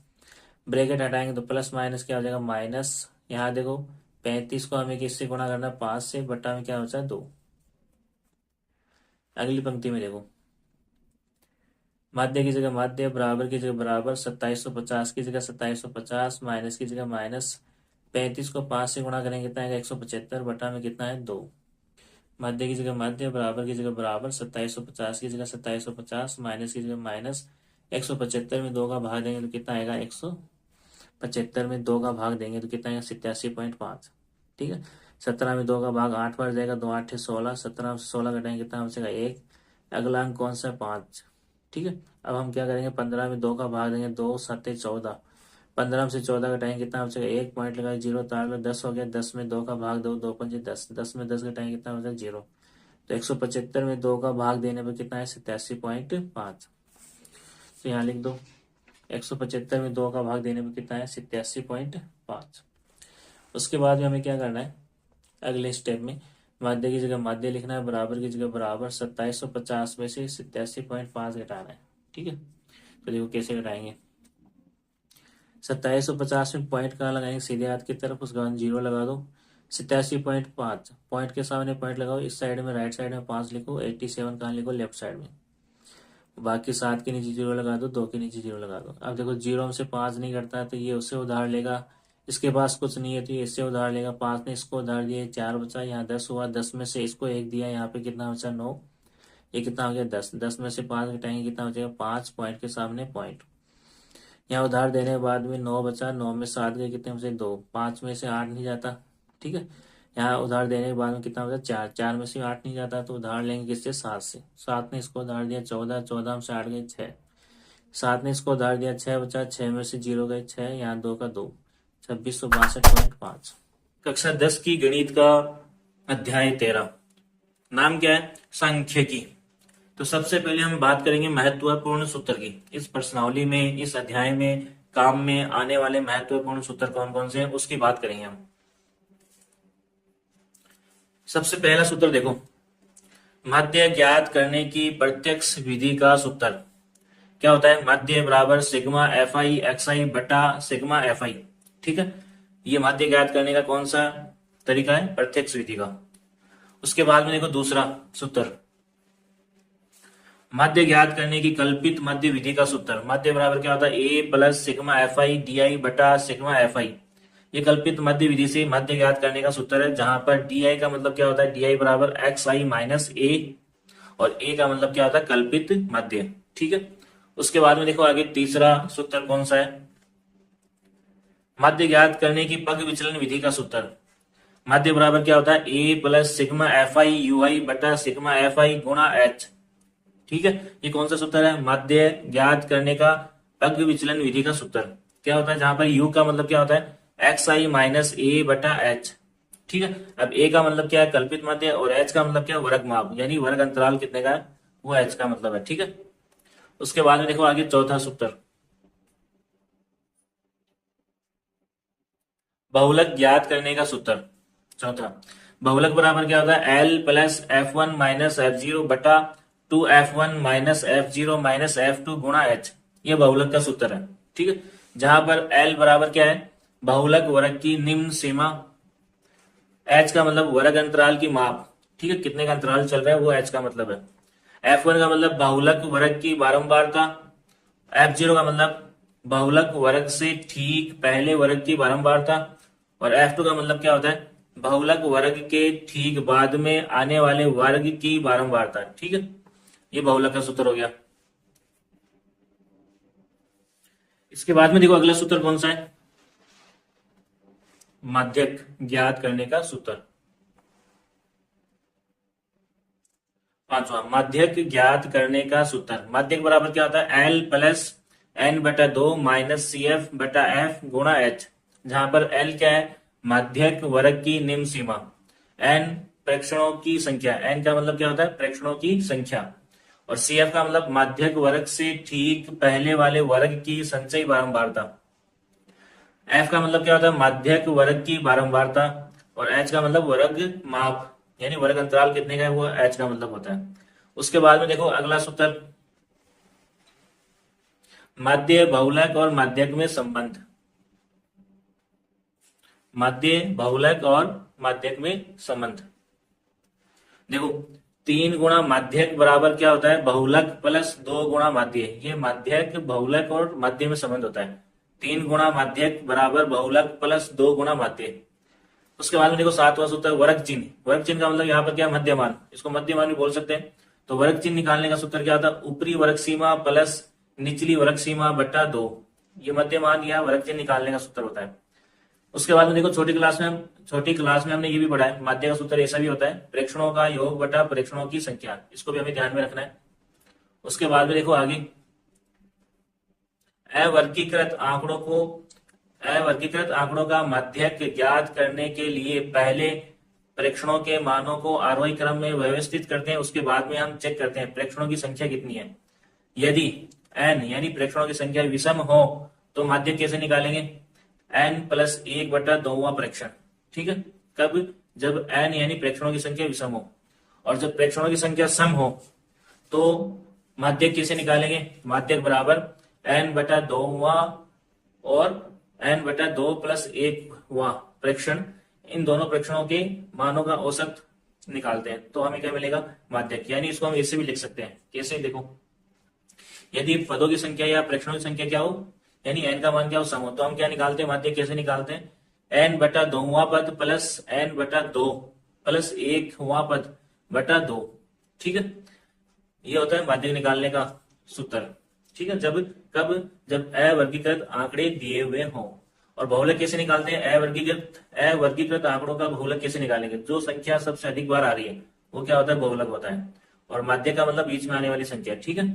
ब्रैकेट हटाएंगे तो प्लस माइनस क्या हो जाएगा माइनस। यहाँ देखो 35 को हमें किससे गुणा करना है 5 से, बटा में क्या बचा 2। अगली पंक्ति में देखो माध्य की जगह माध्य, बराबर की जगह बराबर, 2750 की जगह 2750, माइनस की जगह माइनस, 35 को 5 से गुणा करेंगे कितना आएगा 175, बटा में कितना है 2। माध्य की जगह माध्य, बराबर की जगह बराबर, 2750 की जगह 2750, माइनस की जगह माइनस, 175 में 2 का भाग देंगे तो कितना आएगा 175 में 2 का भाग देंगे तो कितना आएगा 87.5। ठीक है, 17 में 2 का भाग 8 बार जाएगा, 2 8 16, 17 से 16 घटाएंगे कितना बचेगा 1। अगला अंक कौन सा है 5। ठीक है, अब हम क्या करेंगे 15 में 2 का भाग देंगे, 2 7 14, 15 में से 14 घटाएंगे कितना बचेगा 1, पॉइंट लगाए 0 तार लो 10 हो गया, 10 में 2 का भाग दो, 2 पंजे 10, 10 में 10 घटाएंगे कितना बचेगा 0। तो 175 में 2 का भाग देने पर कितना है 87.5। तो यहाँ लिख दो 175 में 2 का भाग देने पर कितना है 87.5। उसके बाद में हमें क्या करना है, अगले स्टेप में माध्य की जगह माध्य लिखना है, बराबर की जगह बराबर, 2750 में से 87.5 घटाना है। ठीक है, तो देखो कैसे घटाएंगे, 2750 में पॉइंट कहाँ लगाएंगे सीधे हाथ की तरफ, उसका 0 लगा दो, 87.5 पॉइंट के सामने पॉइंट लगाओ, इस साइड में राइट साइड में 5 लिखो, 87 कहाँ लिखो लेफ्ट साइड में, बाकी 7 के नीचे 0 लगा दो, 2 के नीचे 0 लगा दो। अब देखो 0 में से 5 नहीं करता तो ये उससे उधार लेगा, इसके पास कुछ नहीं है तो ये इससे उधार लेगा, 5 ने इसको उधार दिया 4 बचा, यहाँ 10 हुआ, 10 में से इसको 1 दिया, यहाँ पे कितना बचा 9, ये कितना हो गया 10, 10 में से 5 घटाएंगे कितना बचेगा 5, पॉइंट के सामने पॉइंट, यहाँ उधार देने के बाद में 9 बचा, 9 में 7 गए कितने बचे 2, 5 में से 8 नहीं जाता। ठीक है, यहाँ उधार देने के बाद में कितना बचा 4, 4 में से 8 नहीं जाता तो उधार लेंगे किससे 7 से, 7 ने इसको उधार दिया 14, 14 में से 8 गए 6, 7 ने इसको उधार दिया 6 बचा, 6 में से 0 गए 6, यहाँ 2 का 2, 2662.5। कक्षा 10 की गणित का अध्याय 13, नाम क्या है सांख्यिकी। तो सबसे पहले हम बात करेंगे महत्वपूर्ण सूत्र की। इस प्रश्नावली में, इस अध्याय में काम में आने वाले महत्वपूर्ण सूत्र कौन कौन से हैं उसकी बात करेंगे हम। सबसे पहला सूत्र देखो, माध्य ज्ञात करने की प्रत्यक्ष विधि का सूत्र क्या होता है? माध्य बराबर सिग्मा एफ आई एक्स आई बटा सिग्मा एफ आई। ठीक है, ये माध्य ज्ञात करने का कौन सा तरीका है? प्रत्यक्ष विधि का। उसके बाद में देखो दूसरा सूत्र, माध्य ज्ञात करने की कल्पित माध्य विधि का सूत्र। माध्य बराबर क्या होता है? A plus sigma F I D I बटा सिग्मा एफ आई। ये कल्पित माध्य विधि से माध्य ज्ञात करने का सूत्र है, जहां पर डी आई का मतलब क्या होता है? डी आई बराबर एक्स आई माइनस ए, और ए का मतलब क्या होता है? कल्पित माध्य। ठीक है, उसके बाद में देखो आगे तीसरा सूत्र कौन सा है? माध्य ज्ञात करने की पग विचलन विधि का सूत्र। माध्य बराबर क्या होता है? A plus sigma F I U I बटा सिग्मा एफ आई गुणा एच। ठीक है, ये कौन सा सूत्र है? माध्य ज्ञात करने का पग विचलन विधि का सूत्र। क्या होता है? जहां पर u का मतलब क्या होता है? एक्स आई माइनस ए बटा एच। ठीक है, अब a का मतलब क्या है? कल्पित माध्य, और h का मतलब क्या है? वर्ग माप, यानी वर्ग अंतराल कितने का है? वो h का मतलब है। ठीक है, उसके बाद में देखो आगे चौथा सूत्र, बहुलक ज्ञात करने का सूत्र। चौथा, बहुलक बराबर क्या होता है? L plus F one minus F zero बटा two F one minus F zero minus F two गुणा एच। ये बहुलक का सूत्र है। ठीक है, जहां पर L बराबर क्या है? बहुलक वर्ग की निम्न सीमा, एच का मतलब वर्ग अंतराल की माप। ठीक है, कितने का अंतराल चल रहा है वो एच का मतलब है। एफ वन का मतलब बहुलक वर्ग की बारंबारता, एफ जीरो का मतलब बहुलक वर्ग से ठीक पहले वर्ग की बारंबारता, और एफ टू का मतलब क्या होता है? बहुलक वर्ग के ठीक बाद में आने वाले वर्ग की बारंबारता। ठीक है, ये बहुलक का सूत्र हो गया। इसके बाद में देखो अगला सूत्र कौन सा है? माध्यक ज्ञात करने का सूत्र। पांचवा, माध्यक ज्ञात करने का सूत्र। माध्यक बराबर क्या होता है? एल प्लस एन बटा दो माइनस सी एफ बटा एफ गुणा एच, जहां पर एल क्या है? माध्यक वर्ग की निम्न सीमा, एन प्रेक्षणों की संख्या, एन का मतलब क्या होता है? प्रेक्षणों की संख्या, और सी एफ का मतलब माध्यक वर्ग से ठीक पहले वाले वर्ग की संचयी बारंबारता, एफ का मतलब क्या होता है? माध्यक वर्ग की बारंबारता, और एच का मतलब वर्ग माप, यानी वर्ग अंतराल कितने का है वो एच का मतलब होता है। उसके बाद में देखो अगला सूत्र, माध्य बहुलक और माध्यक में संबंध। माध्य बहुलक और माध्यक में संबंध, देखो 3 गुणा माध्यक बराबर क्या होता है? बहुलक प्लस 2 गुणा माध्य। ये माध्यक बहुलक और माध्य में संबंध होता है। 3 गुणा माध्यक बराबर बहुलक प्लस 2 गुणा माध्य। उसके बाद में देखो सातवां सूत्र, वर्ग चिन्ह। वर्ग चिन्ह का मतलब यहाँ पर क्या? मध्यमान, इसको मध्यमान भी बोल सकते हैं। तो वर्ग चिन्ह निकालने का सूत्र क्या होता है? ऊपरी वर्ग सीमा प्लस निचली वर्ग सीमा बटा 2। ये मध्यमान या वर्ग चिन्ह निकालने का सूत्र होता है। उसके बाद में देखो छोटी क्लास में हमने ये भी पढ़ा है, माध्य का सूत्र ऐसा भी होता है, प्रेक्षणों का योग बटा प्रेक्षणों की संख्या। इसको भी हमें ध्यान में रखना है। उसके बाद में देखो आगे, अवर्गीकृत आंकड़ों का माध्यक ज्ञात करने के लिए पहले प्रेक्षणों के मानों को आरोही क्रम में व्यवस्थित करते हैं। उसके बाद में हम चेक करते हैं प्रेक्षणों की संख्या कितनी है। यदि n यानी प्रेक्षणों की संख्या विषम हो तो माध्यक कैसे निकालेंगे? n प्लस 1 बटा 2वां प्रेक्षण। ठीक है, कब? जब n यानी प्रेक्षणों की संख्या विषम हो, और जब प्रेक्षणों की संख्या सम हो तो माध्यक कैसे निकालेंगे? माध्यक बराबर n बटा 2वां और n बटा 2 प्लस 1वां प्रेक्षण, इन दोनों प्रेक्षणों के मानों का औसत निकालते हैं तो हमें क्या मिलेगा? माध्यक। यानी इसको हम ऐसे भी लिख सकते हैं, कैसे? देखो, यदि पदों की संख्या या प्रेक्षणों की संख्या क्या हो, यानी n का मान क्या हो? सम हो, तो हम क्या निकालते हैं? माध्यक कैसे निकालते हैं? n बटा 2वां पद प्लस n बटा 2 प्लस 1वां पद बटा 2। ठीक है, ये होता है माध्यक निकालने का सूत्र। ठीक है, जब अवर्गीकृत आंकड़े दिए हुए हों। और बहुलक कैसे निकालते हैं? अवर्गीकृत आंकड़ों का बहुलक कैसे निकालेंगे? जो संख्या सबसे अधिक बार आ रही है वो क्या होता है? बहुलक होता है। और माध्यक का मतलब बीच में आने वाली संख्या। ठीक है।